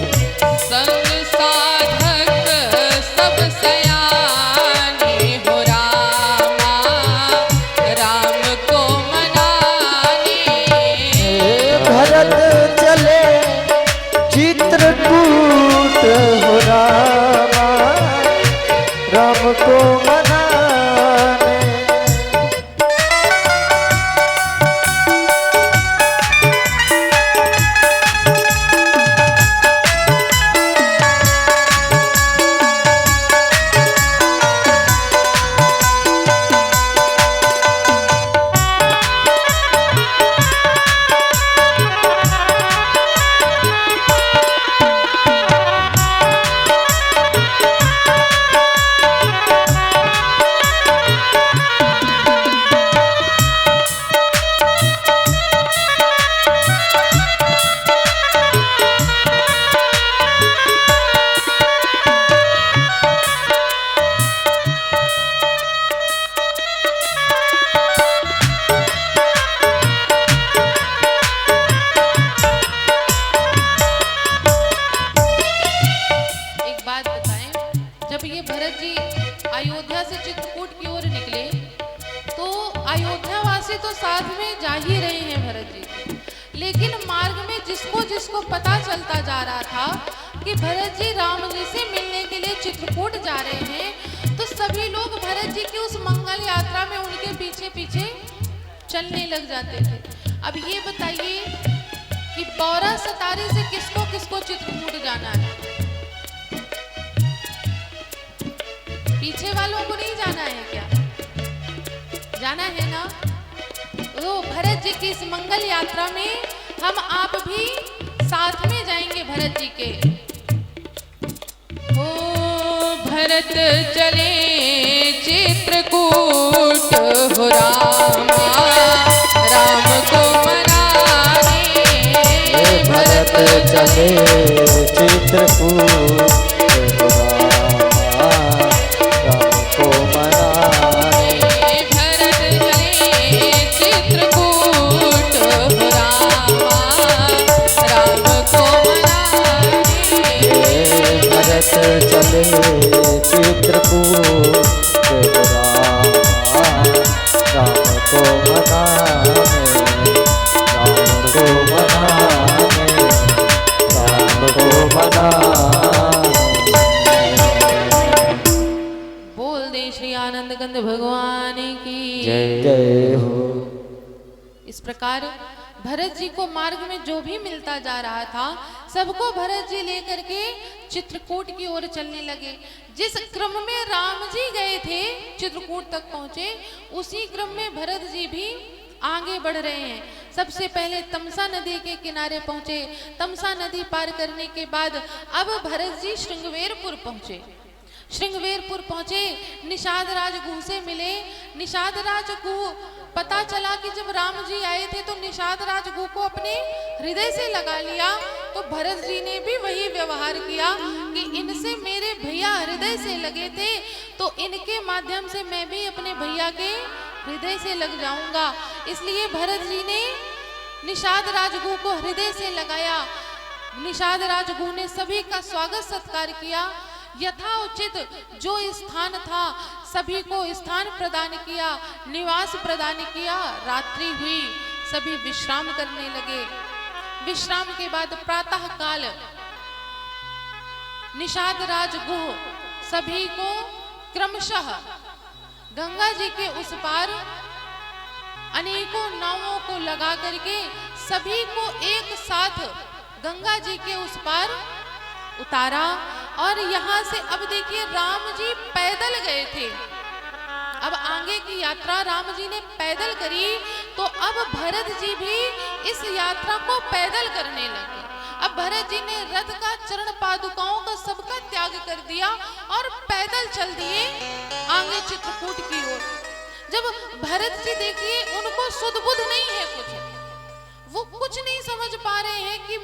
मथुरा से चित्रकूट की ओर निकले तो अयोध्यावासी तो साथ में जा ही रहे हैं भरत जी, लेकिन मार्ग में जिसको जिसको पता चलता जा रहा था कि भरत जी राम जी से मिलने के लिए चित्रकूट जा रहे हैं, तो सभी लोग भरत जी की उस मंगल यात्रा में उनके पीछे पीछे चलने लग जाते थे। अब ये बताइए कि बौरा सतारे से किसको किसको चित्रकूट जाना है? पीछे वालों को नहीं जाना है क्या? जाना है ना? तो भरत जी की इस मंगल यात्रा में हम आप भी साथ में जाएंगे भरत जी के। ओ भरत चले चित्रकूट हो रामा, राम को मनाने। भरत चले चित्रकूट हो रामा, राम को मनाने। भरत चले चित्रकूट हो रामा, राम को मनाने। भरत चले चित्रकूट हो रामा, राम को मनाने। राम को मनाने, राम को मनाने। बोल दे श्री आनंद कंद भगवान की जय हो। इस प्रकार भरत जी को मार्ग में जो भी मिलता जा रहा था सबको भरत जी लेकर के चित्रकूट की ओर चलने लगे। जिस क्रम में राम जी गए थे चित्रकूट तक पहुंचे, उसी क्रम में भरत जी भी आगे बढ़ रहे हैं। सबसे पहले तमसा नदी के किनारे पहुंचे। तमसा नदी पार करने के बाद अब भरत जी श्रृंगवेरपुर पहुंचे। श्रृंगवेरपुर पहुंचे, निषाद राज गुह से मिले। निषाद राज गुह पता चला कि जब राम जी आए थे तो निषाद राज गुह को अपने हृदय से लगा लिया, तो भरत जी ने भी वही व्यवहार किया कि इनसे मेरे भैया हृदय से लगे थे तो इनके माध्यम से मैं भी अपने भैया के हृदय से लग जाऊंगा। इसलिए भरत जी ने निषाद राज गुह को हृदय से लगाया। निषाद राज गुह ने सभी का स्वागत सत्कार किया। यथाउचित जो स्थान था सभी को स्थान प्रदान किया, निवास प्रदान किया। रात्रि हुई, सभी विश्राम करने लगे। विश्राम के बाद प्रातः काल निषाद राज गुह सभी को क्रमशः गंगा जी के उस पार अनेकों नावों को लगा करके सभी को एक साथ गंगा जी के उस पार उतारा। और यहाँ से अब देखिए राम जी पैदल गए थे, अब आगे की यात्रा राम जी ने पैदल करी, तो अब भरत जी भी इस यात्रा को पैदल करने लगे। अब भरत जी ने रथ का, चरण पादुकाओं का सबका त्याग कर दिया और पैदल चल दिए आगे चित्रकूट की ओर। जब भरत जी देखिए उनको सुध बुध नहीं है कुछ, वो कुछ नहीं समझ पा रहे हैं कि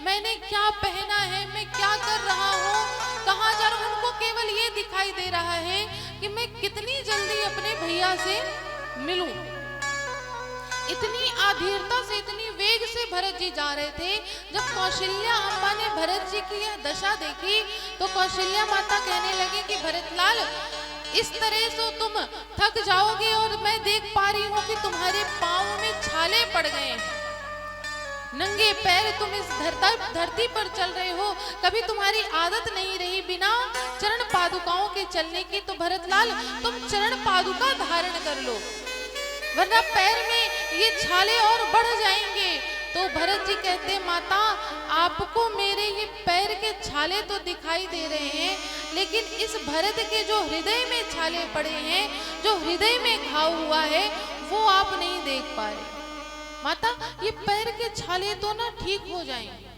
मैंने क्या पहना है, मैं क्या कर रहा हूँ, कहाँ जा रहा हूँ। उनको केवल ये दिखाई दे रहा है कि मैं कितनी जल्दी अपने भैया से मिलूं। इतनी आधीरता से, इतनी वेग से भरत जी जा रहे थे। जब कौशल्या अम्मा ने भरत जी की यह दशा देखी तो कौशल्या माता कहने लगी कि भरतलाल, इस तरह से तुम थक जाओगे और मैं देख पा रही हूँ कि तुम्हारे पाँव में छाले पड़ गए हैं, नंगे पैर तुम इस धरती पर चल रहे हो। कभी तुम्हारी आदत नहीं रही बिना चरण पादुकाओं के चलने की, तो भरतलाल तुम चरण पादुका धारण कर लो, वरना पैर में ये छाले और बढ़ जाएंगे। तो भरत जी कहते, माता आपको मेरे ये पैर के छाले तो दिखाई दे रहे हैं, लेकिन इस भरत के जो हृदय में छाले पड़े हैं, जो हृदय में घाव हुआ है, वो आप नहीं देख पा रहे। माता ये पैर के छाले तो ना ठीक हो जाएंगे,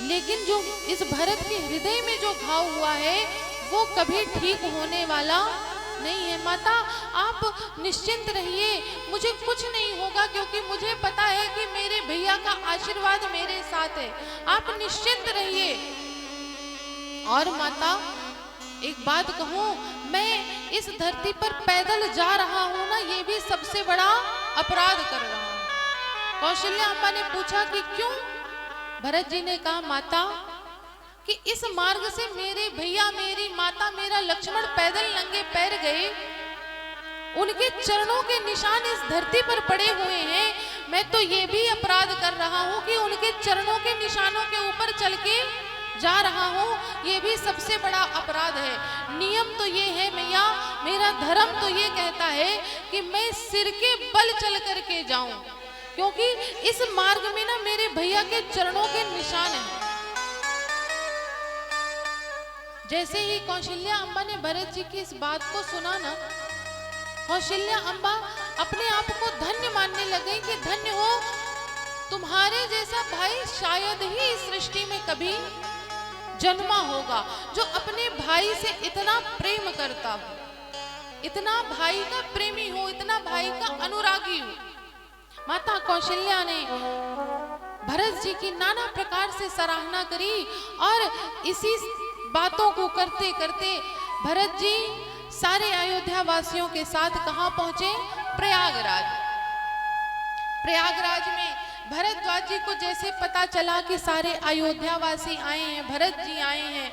लेकिन जो इस भरत के हृदय में जो घाव हुआ है वो कभी ठीक होने वाला नहीं है। माता आप निश्चिंत रहिए, मुझे कुछ नहीं होगा, क्योंकि मुझे पता है कि मेरे भैया का आशीर्वाद मेरे साथ है। आप निश्चिंत रहिए। और माता एक बात कहूं, मैं इस धरती पर पैदल जा रहा हूं ना, ये भी सबसे बड़ा अपराध कर रहा हूं। कौशल्या अम्मा ने पूछा कि क्यों? भरत जी ने कहा, माता कि इस मार्ग से मेरे भैया, मेरी माता, मेरा लक्ष्मण पैदल नंगे पैर गए, उनके चरणों के निशान इस धरती पर पड़े हुए हैं। मैं तो ये भी अपराध कर रहा हूँ कि उनके चरणों के निशानों के ऊपर चल के जा रहा हूँ, ये भी सबसे बड़ा अपराध है। नियम तो ये है मैया, मेरा धर्म तो ये कहता है कि मैं सिर के बल चल करके जाऊं, क्योंकि इस मार्ग में ना मेरे भैया के चरणों के निशान हैं। जैसे ही कौशल्या अम्बा ने भरत जी की इस बात को सुना ना, कौशल्या अम्बा अपने आप को धन्य मानने लगी कि धन्य हो, तुम्हारे जैसा भाई शायद ही इस सृष्टि में कभी जन्मा होगा जो अपने भाई से इतना प्रेम करता हो, इतना भाई का प्रेमी हो, इतना भाई का अनुरागी हो। माता कौशल्या ने भरत जी की नाना प्रकार से सराहना करी और इसी बातों को करते करते भरत जी सारे अयोध्या वासियों के साथ कहां पहुंचे? प्रयागराज। प्रयागराज में भरद्वाज जी को जैसे पता चला कि सारे अयोध्या वासी आए हैं, भरत जी आए हैं,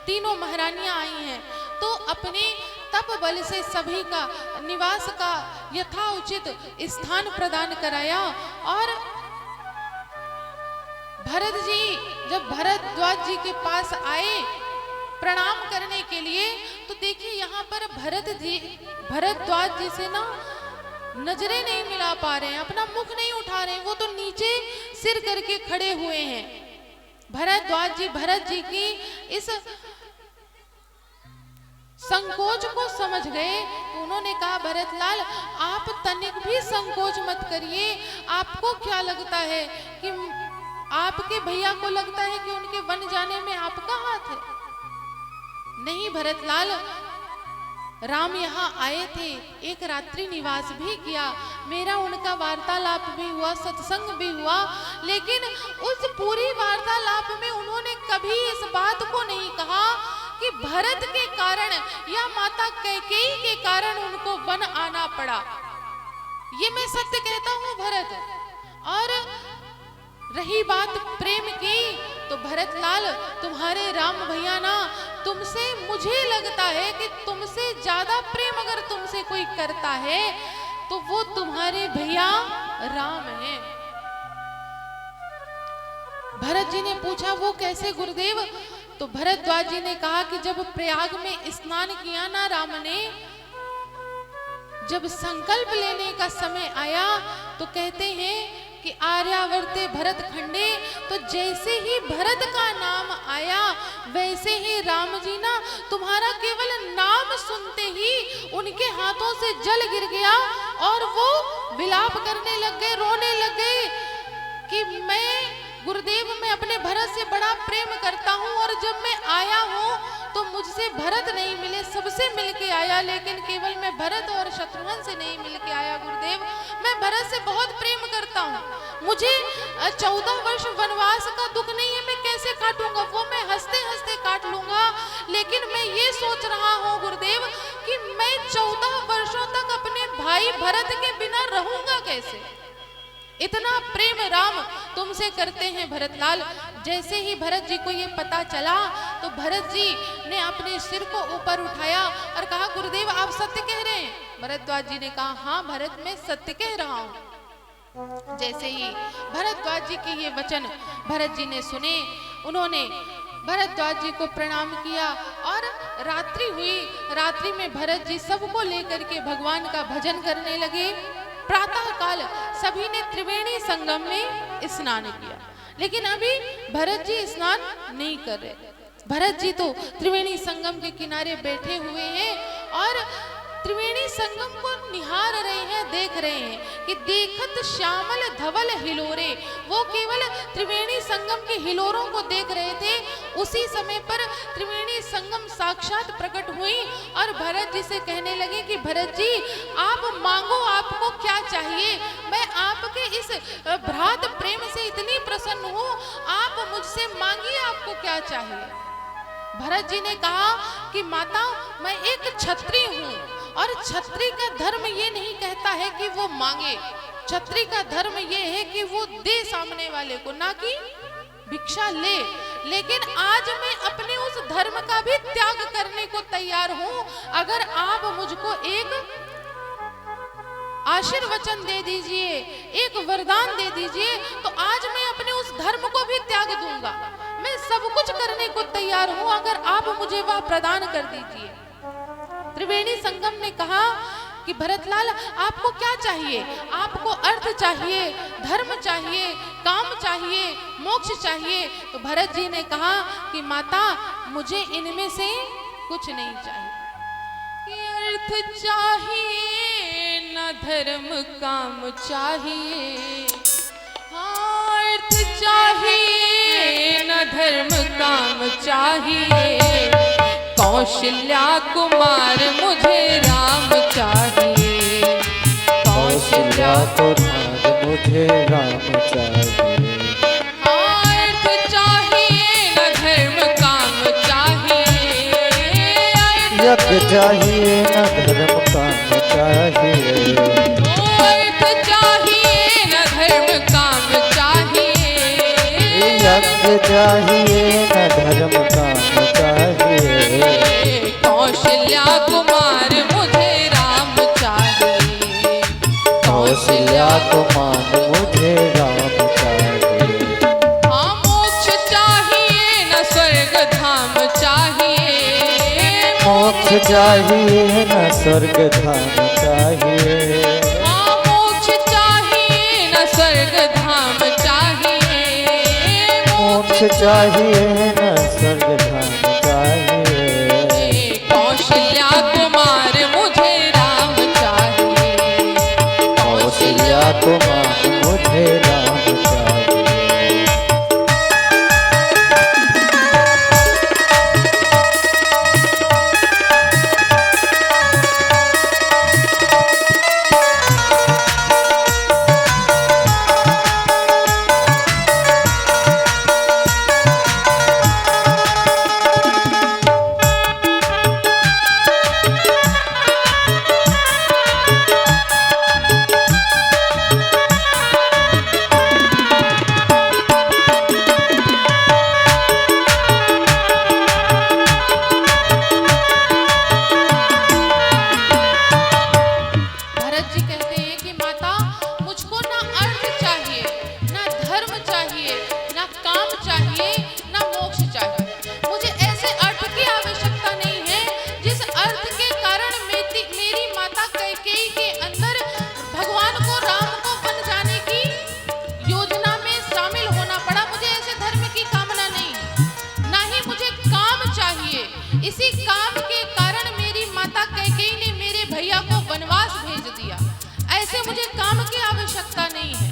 तीनों महारानियां आई हैं, तो अपने तप बल से सभी का निवास का यथाउचित स्थान प्रदान कराया। और भरत जी जब भरद्वाज जी के पास आए प्रणाम करने के लिए, तो देखिए यहाँ पर भरद्वाज जी से ना नजरें नहीं मिला पा रहे हैं, अपना मुख नहीं उठा रहे हैं, वो तो नीचे सिर करके खड़े हुए हैं। भरद्वाज जी भरत जी की इस संकोच को समझ गए, तो उन्होंने कहा भरतलाल आप तनिक भी संकोच मत करिए, आपको क्या लगता है कि आपके भैया को लगता है कि उनके वन जाने में आपका हाथ है? नहीं भरतलाल, राम यहाँ आए थे, एक रात्रि निवास भी किया, मेरा उनका वार्तालाप भी हुआ, सत्संग भी हुआ, लेकिन उस पूरी वार्तालाप में उन्होंने कभी इस बात को नहीं कहा कि भरत के कारण या माता कैकेयी के कारण उनको वन आना पड़ा। ये मैं सत्य कहता हूँ भरत। और रही बात प्रेम की, तो भरतलाल तुम्हारे राम भैया ना तुमसे, मुझे लगता है कि तुमसे ज्यादा प्रेम अगर तुमसे कोई करता है तो वो तुम्हारे भैया राम हैं। भरत जी ने पूछा वो कैसे गुरुदेव? तो भरद्वाज जी ने कहा कि जब प्रयाग में स्नान किया ना राम ने, जब संकल्प लेने का समय आया तो कहते हैं कि आर्यावर्ते भरत खंडे, तो जैसे ही भरत का नाम आया वैसे ही राम जी ना तुम्हारा केवल नाम सुनते ही उनके हाथों से जल गिर गया और वो विलाप करने लग गए, रोने लग गए कि मैं गुरुदेव मैं अपने भरत से बड़ा प्रेम करता हूँ और जब मैं आया हूँ तो मुझसे भरत नहीं मिले, सबसे मिलके आया, लेकिन केवल मैं भरत और शत्रुघ्न से नहीं मिलके आया गुरुदेव। मैं भरत से बहुत प्रेम करता हूँ, मुझे 14 वर्ष वनवास का दुख नहीं है, मैं कैसे काटूंगा, वो मैं हंसते हंसते काट लूंगा, लेकिन मैं ये सोच रहा हूँ गुरुदेव कि मैं 14 वर्षों तक अपने भाई भरत के बिना रहूंगा कैसे। इतना प्रेम राम तुमसे करते हैं भरतलाल। जैसे ही भरत जी को ये पता चला तो भरत जी ने अपने सिर को ऊपर उठाया और कहा गुरुदेव आप सत्य कह रहे हैं? भरद्वाज जी ने कहा हाँ भरत मैं सत्य कह रहा हूँ। जैसे ही भरद्वाज जी के ये वचन भरत जी ने सुने, उन्होंने भरद्वाज जी को प्रणाम किया और रात्रि हुई। रात्रि में भरत जी सबको लेकर के भगवान का भजन करने लगे। प्रातः काल सभी ने त्रिवेणी संगम में स्नान किया, लेकिन अभी भरत जी स्नान नहीं कर रहे। भरत जी तो त्रिवेणी संगम के किनारे बैठे हुए हैं और त्रिवेणी संगम को निहार रहे हैं, देख रहे हैं कि देखत श्यामल धवल हिलोरे, वो केवल त्रिवेणी संगम के हिलोरों को देख रहे थे। उसी समय पर त्रिवेणी संगम साक्षात प्रकट हुई और भरत जी से कहने लगे कि भरत जी आप मांगो, आपको क्या चाहिए? मैं आपके इस भ्रात प्रेम से इतनी प्रसन्न हूँ, आप मुझसे मांगिए आपको क्या चाहिए। भरत जी ने कहा कि माता मैं एक क्षत्रिय हूँ और क्षत्रिय का धर्म ये नहीं कहता है कि वो मांगे, क्षत्रिय का धर्म ये है कि वो दे सामने वाले को, ना कि भिक्षा ले, लेकिन आज मैं अपने उस धर्म का भी त्याग करने को तैयार हूं। अगर आप मुझको एक आशीर्वचन दे दीजिए, एक वरदान दे दीजिए, तो आज मैं अपने उस धर्म को भी त्याग दूंगा। मैं सब कुछ करने को तैयार हूं, अगर आप मुझे वह प्रदान कर दीजिए। त्रिवेणी संगम ने कहा कि भरतलाल, आपको क्या चाहिए? आपको अर्थ चाहिए, धर्म चाहिए, काम चाहिए, मोक्ष चाहिए? तो भरत जी ने कहा कि माता, मुझे इनमें से कुछ नहीं चाहिए। कि अर्थ चाहिए न धर्म काम चाहिए, हाँ अर्थ चाहिए न धर्म काम चाहिए। कौशल्या कुमार मुझे राम चाहिए, कौशल्या कुमार मुझे राम चाहिए। अर्थ चाहिए न धर्म काम चाहिए, यज्ञ चाहिए न धर्म काम चाहिए। अर्थ चाहिए न धर्म काम चाहिए, यज्ञ चाहिए न धर्म काम चाहिए। कौशल्या कुमार मुझे राम चाहिए, कौशल्या कुमार मुझे राम चाहिए। हाँ मोक्ष चाहिए न स्वर्ग धाम चाहिए, मोक्ष चाहिए न स्वर्ग धाम चाहिए। हाँ मोक्ष चाहिए न स्वर्ग धाम चाहिए, मोक्ष चाहिए न स्वर्ग धाम चाहिए। कौशल्या कुमार मुझे राम चाहिए, कौशल्या कुमार मुझे राम चाहिए। भरत जी कहते हैं कि माता, मुझको ना अर्थ चाहिए, ना धर्म चाहिए, ना काम चाहिए, ना मोक्ष चाहिए। मुझे ऐसे अर्थ की आवश्यकता नहीं है जिस अर्थ के कारण मेरी माता कैकेयी के अंदर भगवान को, राम को बन जाने की योजना में शामिल होना पड़ा। मुझे ऐसे धर्म की कामना नहीं है, ना ही मुझे काम चाहिए। इसी काम के कारण मेरी माता कैकेयी ने मेरे भैया को वनवास भेज दिया। ऐसे मुझे काम की आवश्यकता नहीं है,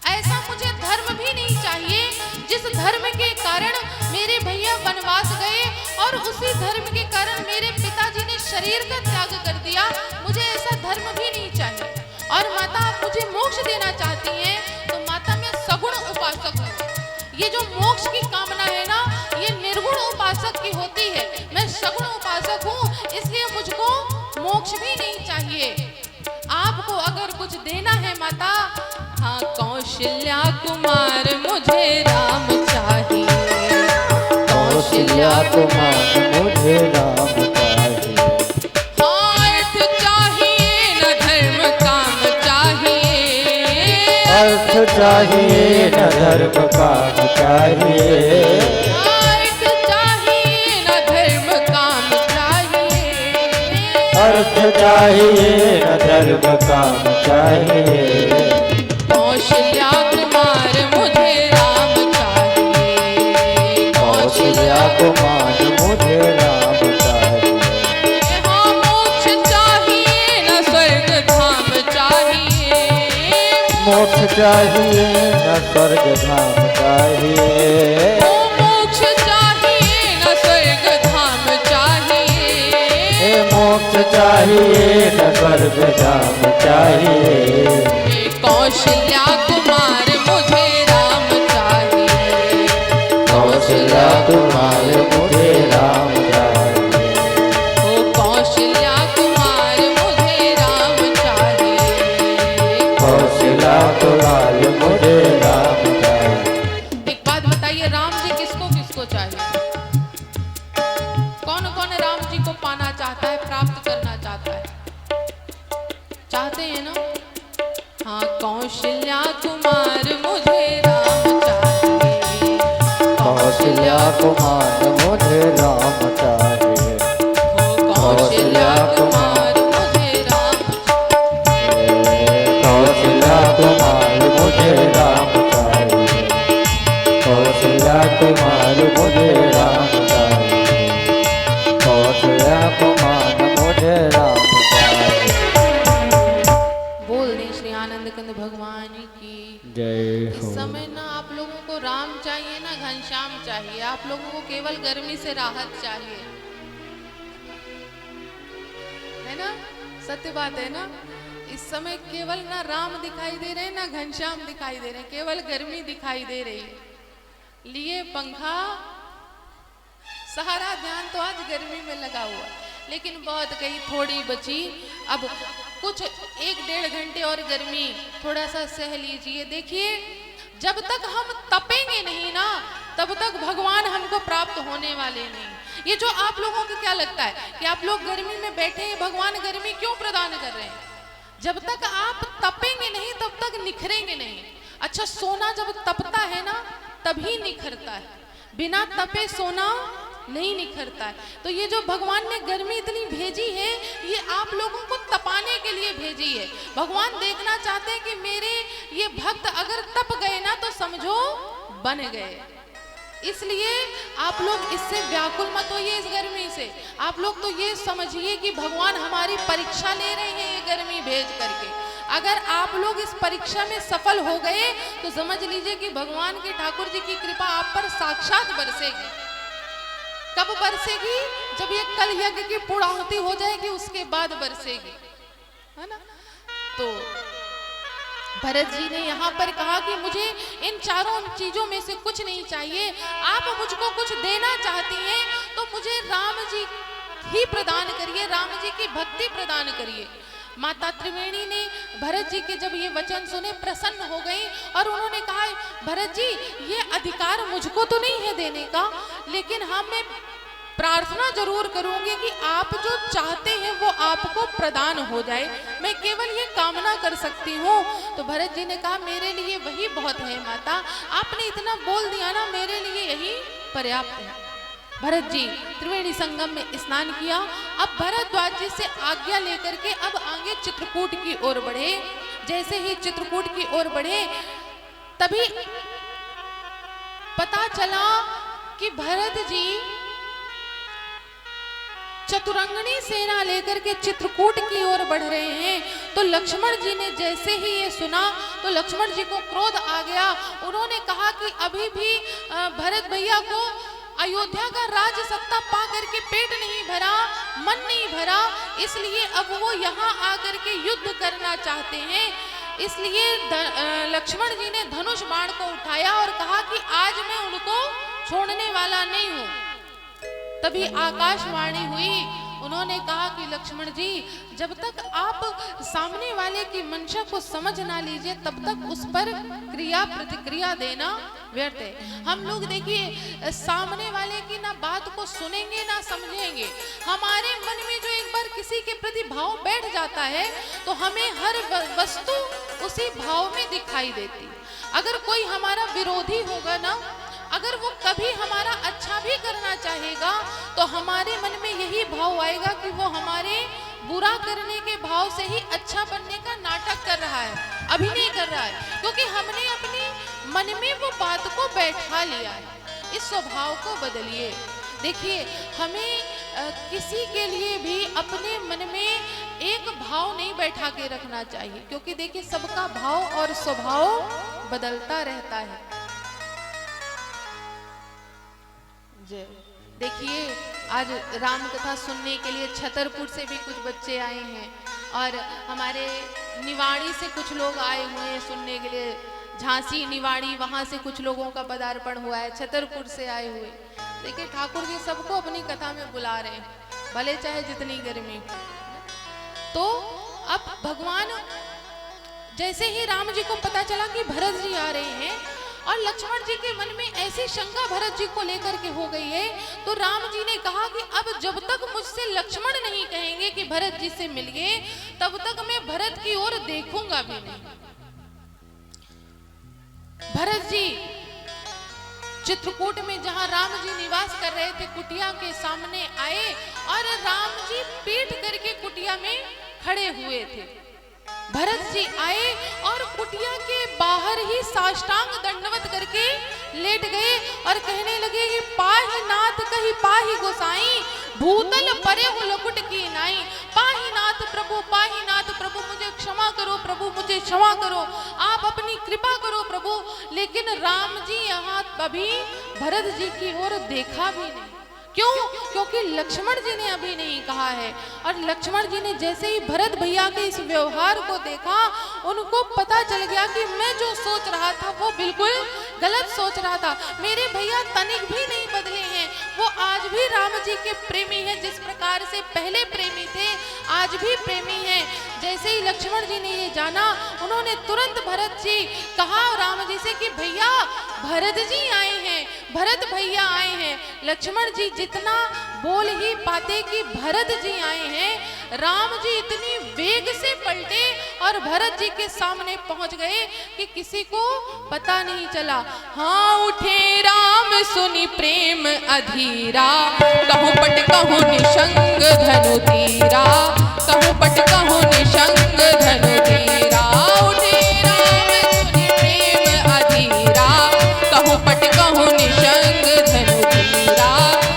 ऐसा मुझे धर्म भी नहीं चाहिए जिस धर्म के कारण मेरे भैया वनवास गए और उसी धर्म के कारण मेरे पिताजी ने शरीर का त्याग कर दिया। मुझे ऐसा धर्म भी नहीं चाहिए। और माता, आप मुझे मोक्ष देना चाहती हैं, तो माता मैं सगुण उपासक हूँ। ये जो मोक्ष की कामना है ना, ये निर्गुण उपासक की होती है। मैं सगुण उपासक हूँ, इसलिए मुझको मोक्ष भी नहीं चाहिए। आपको अगर कुछ देना है माता, हाँ कौशल्या कुमार मुझे राम चाहिए, कौशल्या कुमार मुझे राम चाहिए। हाँ अर्थ चाहिए न धर्म काम चाहिए, अर्थ चाहिए न धर्म काम चाहिए। अर्थ चाहिए न धर्म काम चाहिए, अर्थ चाहिए न धर्म काम चाहिए। कौशल्या कुमार मुझे राम चाहिए, कौशल्या कुमार मुझे राम चाहिए। हाँ मोक्ष चाहिए न स्वर्ग धाम चाहिए, मोक्ष चाहिए न स्वर्ग धाम चाहिए। मोक्ष चाहिए न स्वर्ग धाम चाहिए, मोक्ष चाहिए न स्वर्ग धाम चाहिए। कौशल्या कुमार मुझे राम चाहिए, कौशल्या कुमार मुझे राम चाहिए। ओ कौशल्या कुमार मुझे राम चाहिए, कौशल्या कुमार मुझे राम चाहिए। एक बात चाहिए। कौन कौन राम जी को पाना चाहता है, प्राप्त करना चाहता है? चाहते हैं ना? हाँ, कौशल्या कुमार मुझे राम चाहिए, कौशल्या कुमार मुझे राम चाहिए, कौशल्या कुमार मुझे राम चाहिए, कौशल्या कुमार मुझे राम चाहिए, कौशल्या कुमार मुझे राम चाहिए, कौशल्या कुमार मुझे राम चाहिए। बोल दें श्री आनंद कंद भगवान की जय इस हो। समय ना आप लोगों को राम चाहिए ना घनश्याम चाहिए, आप लोगों को केवल गर्मी से राहत चाहिए, है ना? सत्य बात है ना? इस समय केवल ना राम दिखाई दे रहे हैं ना घनश्याम दिखाई दे रहे हैं, केवल गर्मी दिखाई दे रही है। लिए पंखा, सारा ध्यान तो आज गर्मी में लगा हुआ, लेकिन बहुत कहीं थोड़ी बची। अब कुछ 1-1.5 घंटे और गर्मी थोड़ा सा सह लीजिए। देखिए, जब तक हम तपेंगे नहीं ना, तब तक भगवान हमको प्राप्त होने वाले नहीं। ये जो आप लोगों को क्या लगता है कि आप लोग गर्मी में बैठे हैं, भगवान गर्मी क्यों प्रदान कर रहे हैं? जब तक आप तपेंगे नहीं तब तक निखरेंगे नहीं। अच्छा, सोना जब तपता है ना तभी निखरता है, बिना तपे सोना नहीं निखरता है। तो ये जो भगवान ने गर्मी इतनी भेजी है, ये आप लोगों को तपाने के लिए भेजी है। भगवान देखना चाहते हैं कि मेरे ये भक्त अगर तप गए ना तो समझो बन गए। इसलिए आप लोग इससे व्याकुल मत होइए, इस गर्मी से। आप लोग तो ये समझिए कि भगवान हमारी परीक्षा ले रहे हैं ये गर्मी भेज करके। अगर आप लोग इस परीक्षा में सफल हो गए तो समझ लीजिए कि भगवान के ठाकुर जी की कृपा आप पर साक्षात बरसेगी। कब बरसेगी? जब ये कल यज्ञ की पूर्णाहुति हो जाएगी उसके बाद बरसेगी, है ना? तो भरत जी ने यहाँ पर कहा कि मुझे इन चारों चीजों में से कुछ नहीं चाहिए, आप मुझको कुछ देना चाहती हैं तो मुझे राम जी ही प्रदान करिए, राम जी की भक्ति प्रदान करिए। माता त्रिवेणी ने भरत जी के जब ये वचन सुने प्रसन्न हो गई और उन्होंने कहा, भरत जी ये अधिकार मुझको तो नहीं है देने का, लेकिन मैं प्रार्थना जरूर करूंगी कि आप जो चाहते हैं वो आपको प्रदान हो जाए, मैं केवल ये कामना कर सकती हूँ। तो भरत जी ने कहा, मेरे लिए वही बहुत है माता, आपने इतना बोल दिया ना, मेरे लिए यही पर्याप्त है। भरत जी त्रिवेणी संगम में स्नान किया। अब भरद्वाज जी से आज्ञा लेकर के अब आगे चित्रकूट की ओर बढ़े। जैसे ही चित्रकूट की ओर बढ़े तभी पता चला कि भरत जी चतुरंगनी सेना लेकर के चित्रकूट की ओर बढ़ रहे हैं। तो लक्ष्मण जी ने जैसे ही ये सुना तो लक्ष्मण जी को क्रोध आ गया। उन्होंने कहा कि अभी भी भरत भैया को अयोध्या का राज सत्ता पा करके पेट नहीं भरा, मन नहीं भरा, इसलिए अब वो यहाँ आकर के युद्ध करना चाहते हैं। इसलिए लक्ष्मण जी ने धनुष बाण को उठाया और कहा कि आज मैं उनको छोड़ने वाला नहीं हूँ। तभी आकाशवाणी हुई, उन्होंने कहा कि लक्ष्मण जी जब तक आप सामने वाले की मंशा को समझ ना लीजिए तब तक उस पर क्रिया प्रतिक्रिया देना व्यर्थ है। हम लोग देखिए सामने वाले की ना बात को सुनेंगे ना समझेंगे, हमारे मन में जो एक बार किसी के प्रति भाव बैठ जाता है तो हमें हर वस्तु उसी भाव में दिखाई देती। अगर कोई हमारा विरोधी होगा ना, अगर वो कभी हमारा अच्छा भी करना चाहेगा तो हमारे मन में यही भाव आएगा कि वो हमारे बुरा करने के भाव से ही अच्छा बनने का नाटक कर रहा है, अभिनय कर रहा है, क्योंकि हमने अपने मन में वो बात को बैठा लिया है। इस स्वभाव को बदलिए। देखिए हमें किसी के लिए भी अपने मन में एक भाव नहीं बैठा के रखना चाहिए, क्योंकि देखिए सबका भाव और स्वभाव बदलता रहता है। देखिए आज राम कथा सुनने के लिए छतरपुर से भी कुछ बच्चे आए हैं और हमारे निवाड़ी से कुछ लोग आए हुए हैं सुनने के लिए। झांसी निवाड़ी वहाँ से कुछ लोगों का पदार्पण हुआ है, छतरपुर से आए हुए। देखिए ठाकुर जी सबको अपनी कथा में बुला रहे हैं, भले चाहे जितनी गर्मी। तो अब भगवान जैसे ही राम जी को पता चला कि भरत जी आ रहे हैं और लक्ष्मण जी के मन में ऐसी शंका भरत जी को लेकर के हो गई है। तो राम जी ने कहा कि अब जब तक मुझसे लक्ष्मण नहीं कहेंगे कि भरत जी से मिलिए, तब तक मैं भरत की ओर देखूंगा भी नहीं। भरत जी चित्रकूट में जहां राम जी निवास कर रहे थे, कुटिया के सामने आए और राम जी पीठ करके कुटिया में खड़े हुए थे। भरत जी आए और कुटिया के बाहर ही साष्टांग दंडवत करके लेट गए और कहने लगे कि पाहि नाथ कही पाहि गोसाई, भूतल परे हो लकुट की नाई। पाहि नाथ प्रभु मुझे क्षमा करो, प्रभु मुझे क्षमा करो, आप अपनी कृपा करो प्रभु। लेकिन राम जी यहाँ अभी भरत जी की ओर देखा भी नहीं। क्यों? क्योंकि लक्ष्मण जी ने अभी नहीं कहा है। और लक्ष्मण जी ने जैसे ही भरत भैया के इस व्यवहार को देखा, उनको पता चल गया कि मैं जो सोच रहा था वो बिल्कुल गलत सोच रहा था। मेरे भैया तनिक भी नहीं बदले हैं, वो आज भी राम जी के प्रेमी हैं। जिस प्रकार से पहले प्रेमी थे, आज भी प्रेमी हैं। जैसे ही लक्ष्मण जी ने ये जाना, उन्होंने तुरंत भरत जी कहा राम जी से कि भैया भरत जी आए हैं, भरत भैया आए हैं। लक्ष्मण जी जितना बोल ही पाते कि भरत जी आए हैं, राम जी इतनी वेग से पलटे और भरत जी के सामने पहुंच गए कि किसी को पता नहीं चला। हाँ उठे राम सुनी प्रेम अधीरा, कहूं पट कहूं निशंग धनु तीरा, कहूं पट कहूं निशंग धनु तीरा। उठे राम सुनी प्रेम अधीरा, कहूं पट कहूं निशंग धनु तीरा,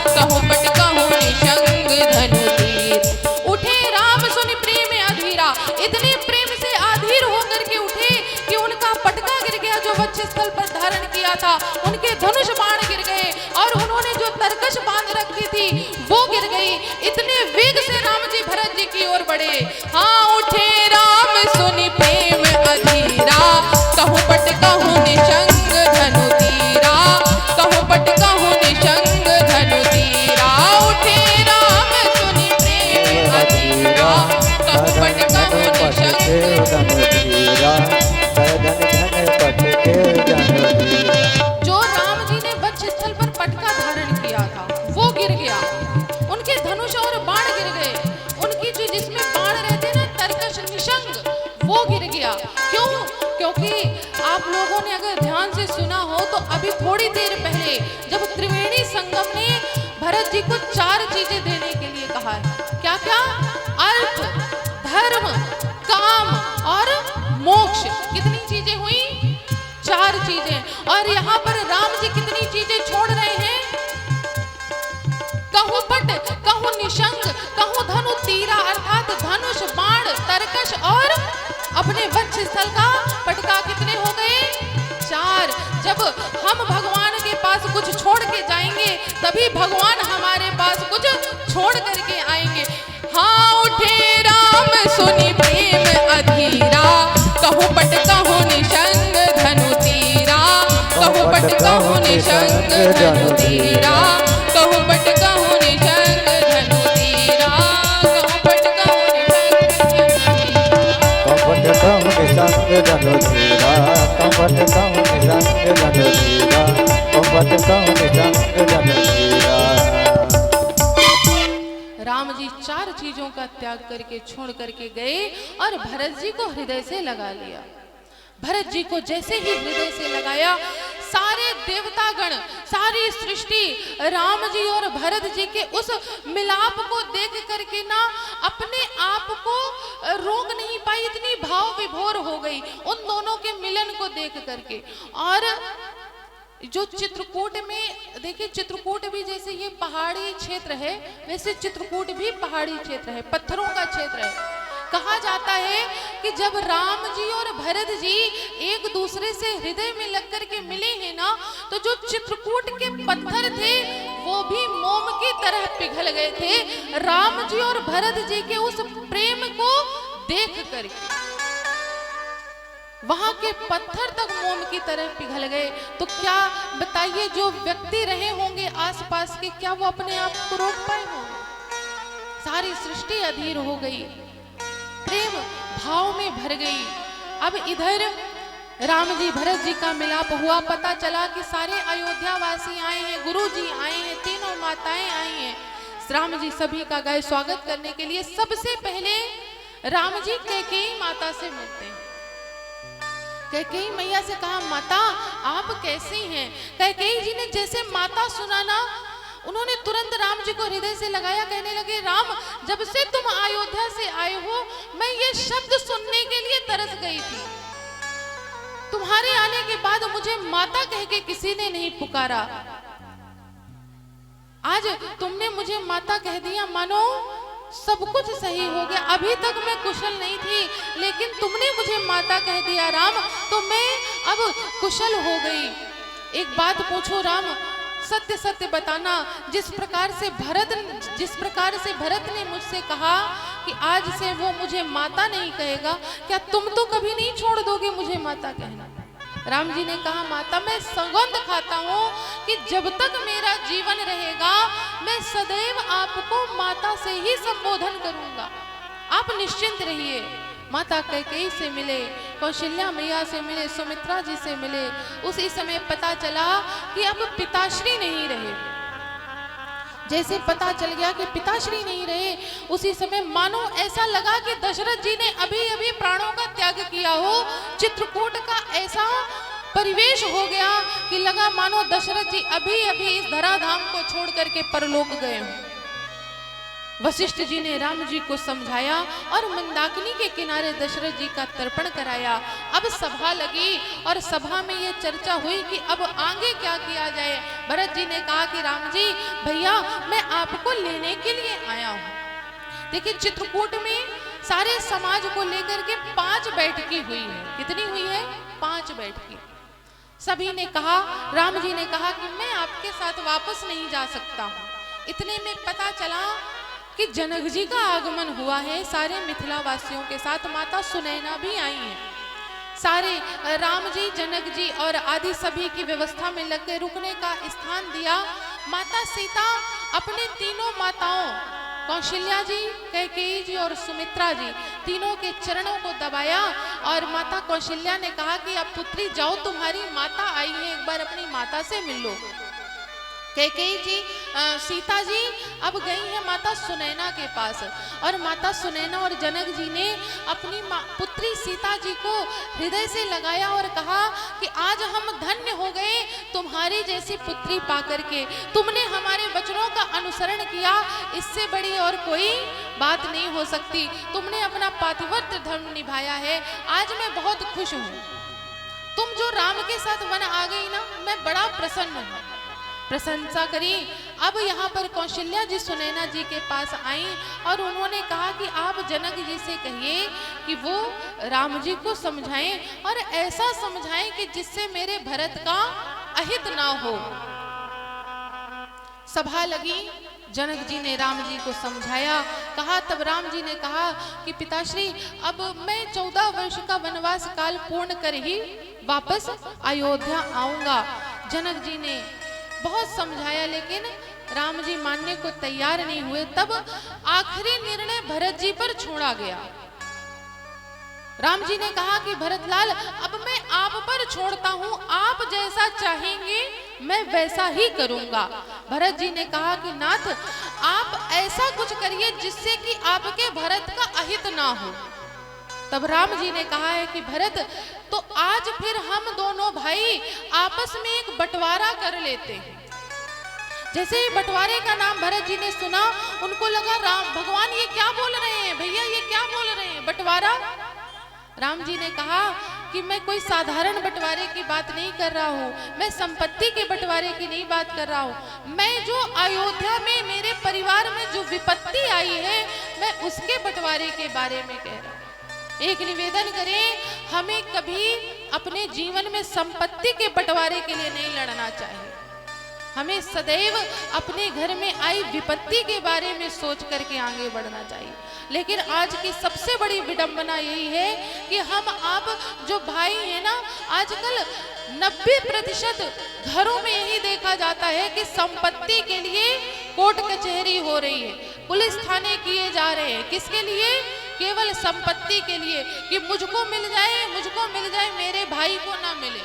कहूं पट कहूं निशंग धनु तीर। उठे राम सुनी प्रेम अधीरा, इतने प्रेम से अधीर होकर के उठे कि उनका पटका गिर गया जो वक्षस्थल पर धारण किया था। उनके धनुष बाण गिर गए और उन्होंने जो तरकश बांध रखी थी वो गिर गई। इतने वेग से राम जी भरत जी की ओर बढ़े। हाँ उठे राम सुनी प्रेम अधीरा, कहूं पट कहूं निशंग धनु तीरा, कहूं पट कहूं निशंग धनु तीरा। उठे राम सुनी प्रेम अधीरा, कहूं पट कहूं निशंग धनु तीरा। जो राम जी ने वक्षस्थल पर पटका धारण किया था वो गिर गया, उनके धनुष और बाण गिर गए, उनकी जो जिसमें बाण रहते ना तरकश निशंग वो गिर गया। क्यों? क्योंकि आप लोगों ने अगर ध्यान से सुना हो तो अभी थोड़ी देर पहले जब त्रिवेणी संगम ने भरत जी को 4 चीजें देने के लिए कहा है, क्या क्या? अर्थ, धर्म, काम और मोक्ष। कितनी चीजें हुई? 4 चीजें। और यहाँ पर राम जी कितनी चीजें छोड़ रहे हैं? कहूं पट कहूं निशंग कहूं धनु तीरा, अर्थात धनुष बाण तरकश और अपने वक्षस्थल का पटका। कितने हो गए? 4। जब हम भगवान के पास कुछ छोड़ के जाएंगे तभी भगवान हमारे पास कुछ छोड़ करके आएंगे। हाँ उठे राम सुनी प्रेम अधीरा, कहूं पट कहूं निशंग धनु तीरा, कहूं पट कहूं निशंग धनु तीरा, कहूं पट कहूं निशंग धनु तीरा, कहूं पट कहूं निशंग धनु तीरा, कहूं पट कहूं निशंग धनु तीरा, कहूं पट कहूं निशंग धनु तीरा। राम जी 4 चीजों का त्याग करके छोड़ करके गए और भरत जी को हृदय से लगा लिया। भरत जी को जैसे ही हृदय से लगाया, सारे देवतागण, सारी सृष्टि राम जी और भरत जी के उस मिलाप को देख करके ना अपने आप को रोक नहीं पाई, इतनी भाव विभोर हो गई उन दोनों के मिलन को देख करके। और जो चित्रकूट में देखिए, चित्रकूट भी जैसे ये पहाड़ी क्षेत्र है, वैसे चित्रकूट भी पहाड़ी क्षेत्र है, पत्थरों का क्षेत्र है। कहा जाता है कि जब राम जी और भरत जी एक दूसरे से हृदय में लग कर के मिले हैं ना, तो जो चित्रकूट के पत्थर थे वो भी मोम की तरह पिघल गए थे राम जी और भरत जी के उस प्रेम को देख करके। वहां के पत्थर तक मोम की तरह पिघल गए। तो क्या बताइए, जो व्यक्ति रहे होंगे आसपास के, क्या वो अपने आप को रोक पाए होंगे? सारी सृष्टि अधीर हो गई, प्रेम भाव में भर गई। अब इधर राम जी भरत जी का मिलाप हुआ। पता चला कि सारे अयोध्या वासी आए हैं, गुरु जी आए हैं, तीनों माताएं आई हैं। राम जी सभी का गए स्वागत करने के लिए। सबसे पहले राम जी कैकेयी माता से मिलते हैं। कैकेयी मैया से कहा, माता आप कैसी हैं? कैकेयी जी ने जैसे माता सुना ना, उन्होंने तुरंत राम जी को हृदय से लगाया, कहने लगे, राम जब से तुम अयोध्या से आए हो मैं ये शब्द सुनने के लिए तरस गई थी। तुम्हारे आने के बाद मुझे माता कह के किसी ने नहीं पुकारा। आज तुमने मुझे माता कह दिया, मानो सब कुछ सही हो गया। अभी तक मैं कुशल नहीं थी, लेकिन तुमने मुझे माता कह दिया राम, तो मैं अब कुशल हो गई। एक बात पूछो राम, सत्य सत्य बताना, जिस प्रकार से भरत ने मुझसे कहा कि आज से वो मुझे माता नहीं कहेगा, क्या तुम तो कभी नहीं छोड़ दोगे मुझे माता कहना? राम जी ने कहा, माता मैं सौगंध खाता हूँ कि जब तक मेरा जीवन रहेगा मैं सदैव आपको माता से ही संबोधन करूंगा। आप निश्चिंत रहिए। माता कैकेयी से मिले, कौशल्या मैया से मिले, सुमित्रा जी से मिले। उसी समय पता चला कि अब पिताश्री नहीं रहे। जैसे पता चल गया कि पिताश्री नहीं रहे, उसी समय मानो ऐसा लगा कि दशरथ जी ने अभी अभी प्राणों का त्याग किया हो। चित्रकूट का ऐसा परिवेश हो गया कि लगा मानो दशरथ जी अभी अभी इस धराधाम को छोड़ करके परलोक गए हों। वशिष्ठ जी ने राम जी को समझाया और मंदाकिनी के किनारे दशरथ जी का तर्पण कराया। अब सभा लगी और सभा में ये चर्चा हुई कि अब आगे क्या किया जाए। भरत जी ने कहा कि राम जी भैया मैं आपको लेने के लिए आया हूँ। देखिए चित्रकूट में सारे समाज को लेकर के 5 बैठकी हुई है। कितनी हुई है? 5 बैठकी। सभी ने कहा, राम जी ने कहा कि मैं आपके साथ वापस नहीं जा सकता हूँ। इतने में पता चला कि जनक जी का आगमन हुआ है सारे मिथिला वासियों के साथ। माता सुनैना भी आई हैं। सारे राम जी, जनक जी और आदि सभी की व्यवस्था में लग के रुकने का स्थान दिया। माता सीता अपने तीनों माताओं कौशल्या जी, कैकेयी जी और सुमित्रा जी तीनों के चरणों को दबाया और माता कौशल्या ने कहा कि अब पुत्री जाओ, तुम्हारी माता आई है, एक बार अपनी माता से मिल लो। कैकेयी जी, सीता जी अब गई है माता सुनैना के पास और माता सुनैना और जनक जी ने अपनी पुत्री सीता जी को हृदय से लगाया और कहा कि आज हम धन्य हो गए तुम्हारी जैसी पुत्री पाकर के। तुमने हमारे वचनों का अनुसरण किया, इससे बड़ी और कोई बात नहीं हो सकती। तुमने अपना पातिव्रत्य धर्म निभाया है, आज मैं बहुत खुश हूँ। तुम जो राम के साथ वन आ गई ना, मैं बड़ा प्रसन्न हूँ। प्रशंसा करी। अब यहाँ पर कौशल्या जी सुनैना जी के पास आई और उन्होंने कहा कि आप जनक जी से कहिए कि वो राम जी को समझाएं और ऐसा समझाएं कि जिससे मेरे भरत का अहित ना हो। सभा लगी, जनक जी ने राम जी को समझाया, कहा। तब राम जी ने कहा कि पिताश्री अब मैं 14 वर्ष का वनवास काल पूर्ण कर ही वापस अयोध्या आऊंगा। जनक जी ने बहुत समझाया लेकिन राम जी मानने को तैयार नहीं हुए। तब आखिरी निर्णय भरत जी पर छोड़ा गया। राम जी ने कहा कि भरतलाल अब मैं आप पर छोड़ता हूं, आप जैसा चाहेंगे मैं वैसा ही करूंगा। भरत जी ने कहा कि नाथ आप ऐसा कुछ करिए जिससे कि आपके भरत का अहित ना हो। तब राम जी ने कहा है कि भरत तो आज फिर हम दोनों भाई आपस में एक बंटवारा कर लेते हैं। जैसे ही बंटवारे का नाम भरत जी ने सुना, उनको लगा राम भगवान ये क्या बोल रहे हैं, भैया ये क्या बोल रहे हैं, बंटवारा। राम जी ने कहा कि मैं कोई साधारण बंटवारे की बात नहीं कर रहा हूँ, मैं संपत्ति के बंटवारे की नहीं बात कर रहा हूँ। मैं जो अयोध्या में मेरे परिवार में जो विपत्ति आई है, मैं उसके बंटवारे के बारे में कह रहा हूँ। एक निवेदन करें, हमें कभी अपने जीवन में संपत्ति के बंटवारे के लिए नहीं लड़ना चाहिए। हमें सदैव अपने घर में आई विपत्ति के बारे में सोच करके आगे बढ़ना चाहिए। लेकिन आज की सबसे बड़ी विडंबना यही है कि हम आप जो भाई हैं ना, आजकल 90% घरों में यही देखा जाता है कि संपत्ति के लिए कोर्ट कचहरी हो रही है, पुलिस थाने किए जा रहे हैं। किसके लिए? केवल संपत्ति के लिए कि मुझको मिल जाए, मेरे भाई को ना मिले।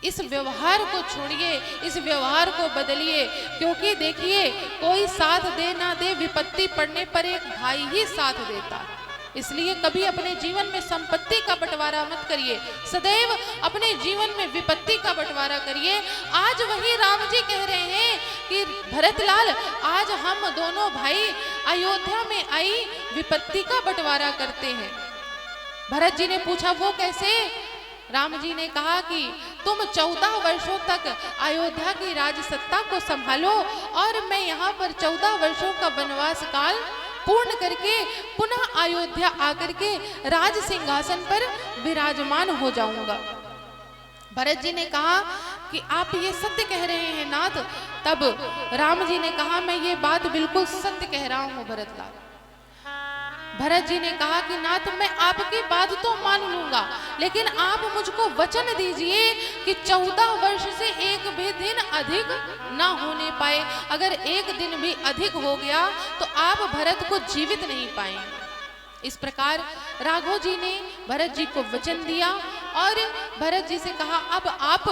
इस व्यवहार को छोड़िए, इस व्यवहार को बदलिए, क्योंकि देखिए कोई साथ दे ना दे, विपत्ति पड़ने पर एक भाई ही साथ देता है। इसलिए कभी अपने जीवन में संपत्ति का बंटवारा मत करिए, सदैव अपने जीवन में विपत्ति का बंटवारा करिए। आज वही राम जी कह रहे हैं कि भरतलाल, आज हम दोनों भाई अयोध्या में आई विपत्ति का बंटवारा करते हैं। भरत जी ने पूछा वो कैसे? राम जी ने कहा कि तुम 14 वर्षों तक अयोध्या की राजसत्ता को संभालो और मैं यहाँ पर 14 वर्षों का वनवास काल पूर्ण करके पुनः अयोध्या आकर के राज सिंहासन पर विराजमान हो जाऊंगा। भरत जी ने कहा कि आप ये सत्य कह रहे हैं नाथ? तब राम जी ने कहा मैं ये बात बिल्कुल सत्य कह रहा हूं भरतलाल। भरत जी ने कहा कि नाथ मैं आपकी बात तो मान लूंगा, लेकिन आप मुझको वचन दीजिए कि 14 वर्ष से एक भी दिन अधिक ना होने पाए। अगर एक दिन भी अधिक हो गया तो आप भरत को जीवित नहीं पाएंगे। इस प्रकार राघव जी ने भरत जी को वचन दिया और भरत जी से कहा अब आप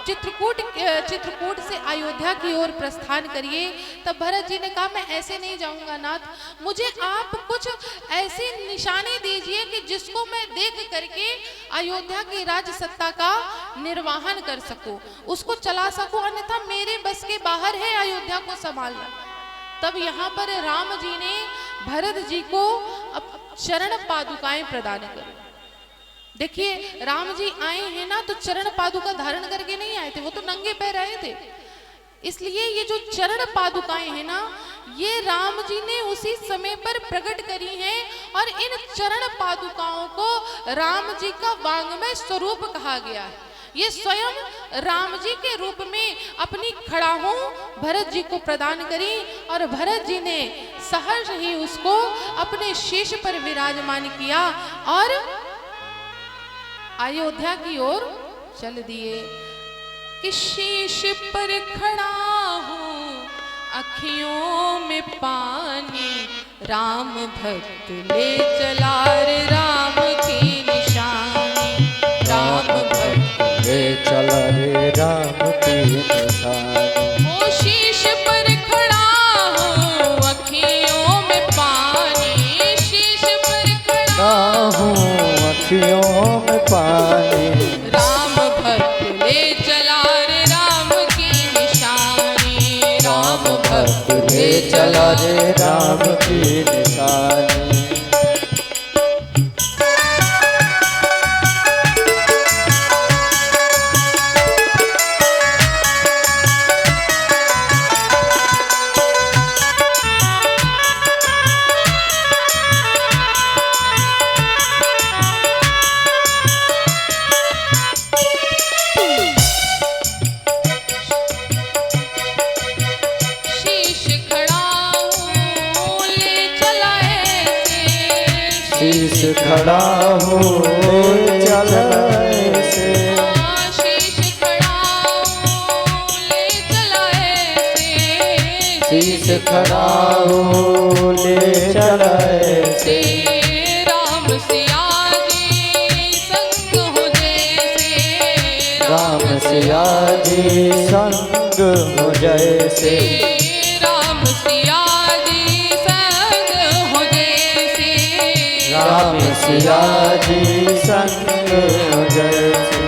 चित्रकूट से अयोध्या की ओर प्रस्थान करिए। तब भरत जी ने कहा मैं ऐसे नहीं जाऊंगा नाथ, मुझे आप कुछ ऐसी निशानी दीजिए कि जिसको मैं देख करके अयोध्या की राज सत्ता का निर्वहन कर सकूं, उसको चला सकूं, अन्यथा मेरे बस के बाहर है अयोध्या को संभालना। तब यहाँ पर राम जी ने भरत जी को चरण पादुकाएं प्रदान करी। देखिए राम जी आए हैं ना तो चरण पादुका धारण करके नहीं आए थे, वो तो नंगे पैर आए थे। इसलिए ये जो चरण पादुकाएं हैं ना, ये राम जी ने उसी समय पर प्रकट करी हैं और इन चरण पादुकाओं को राम जी का वांग्मय स्वरूप कहा गया है। ये स्वयं राम जी के रूप में अपनी खड़ाहों भरत जी को प्रदान करी और भरत जी ने सहर्ष ही उसको अपने शीश पर विराजमान किया और अयोध्या की ओर चल दिए। कि शीश पर खड़ा हूँ अखियों में पानी, राम भक्त ले चला रे राम की निशानी, राम भक्त ले चला रे राम की निशानी। ओ शीश पर खड़ा हूँ अखियों में पानी, शीश पर खड़ा हूँ अखियों में पानी, राम भक्त ले चला रे राम की निशानी, राम भक्त ले चला रे राम की निशानी। शीश खड़ा हो चल ऐसे, शीश खड़ा ले चला ऐसे, शीश खड़ा हो ले चल ऐसे। राम सिया जी संग हो जैसे, राम सिया जी संग हो जैसे, राम सिया जी संग हो जैसे, राम सिया जी संग हो जैसे।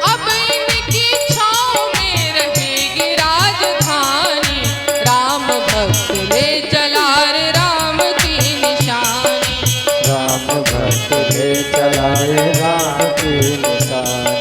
अब इनकी छाँव में रहेगी राजधानी, राम भक्त ले चला रे राम की निशानी, राम भक्त ले चला रे राम की निशानी।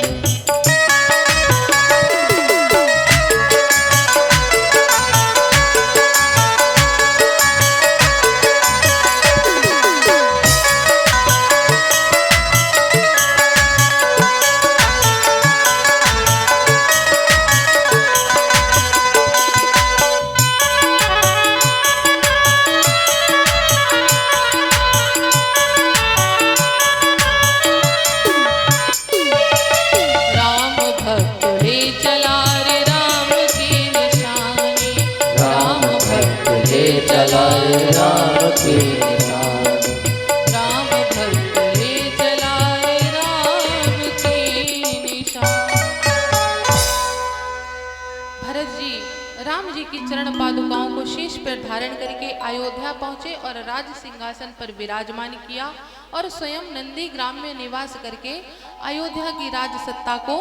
पादुकाओं को शीश पर धारण करके अयोध्या पहुंचे और राज सिंहासन पर विराजमान किया और स्वयं नंदी ग्राम में निवास करके अयोध्या की राज सत्ता को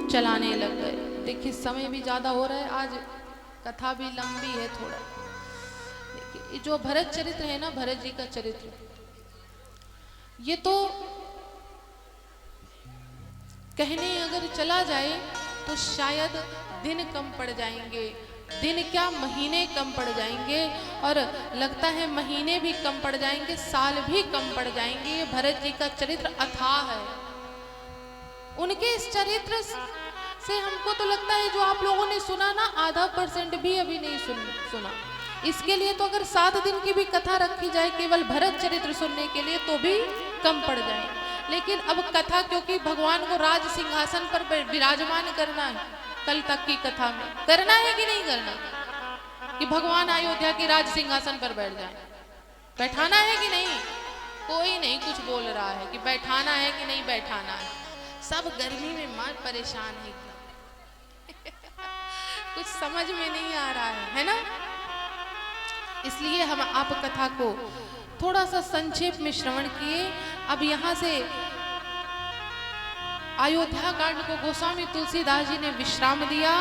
चलाने लग गए। देखिए समय भी ज्यादा हो रहा है, आज कथा भी लंबी है थोड़ा। देखिए ये जो भरत चरित्र है ना, भरत जी का चरित्र, ये तो कहने अगर चला जाए तो शायद दिन कम पड़ जाएंगे, दिन क्या महीने कम पड़ जाएंगे, और लगता है महीने भी कम पड़ जाएंगे, साल भी कम पड़ जाएंगे। ये भरत जी का चरित्र अथाह है। उनके इस चरित्र से हमको तो लगता है जो आप लोगों ने सुना ना, आधा % भी अभी नहीं सुना। इसके लिए तो अगर 7 दिन की भी कथा रखी जाए केवल भरत चरित्र सुनने के लिए तो भी कम पड़ जाए। लेकिन अब कथा, क्योंकि भगवान को राज सिंहासन पर विराजमान करना है, कल तक की कथा में करना है कि नहीं करना, कि भगवान अयोध्या के राज सिंहासन पर बैठ जाए, बैठाना है कि नहीं। कोई नहीं कुछ बोल रहा है कि बैठाना है कि नहीं बैठाना है। सब गर्मी में मार परेशान है कुछ समझ में नहीं आ रहा है ना। इसलिए हम आप कथा को थोड़ा सा संक्षेप में श्रवण किए। अब यहाँ से अयोध्या कांड को गोस्वामी तुलसीदास जी ने विश्राम दिया।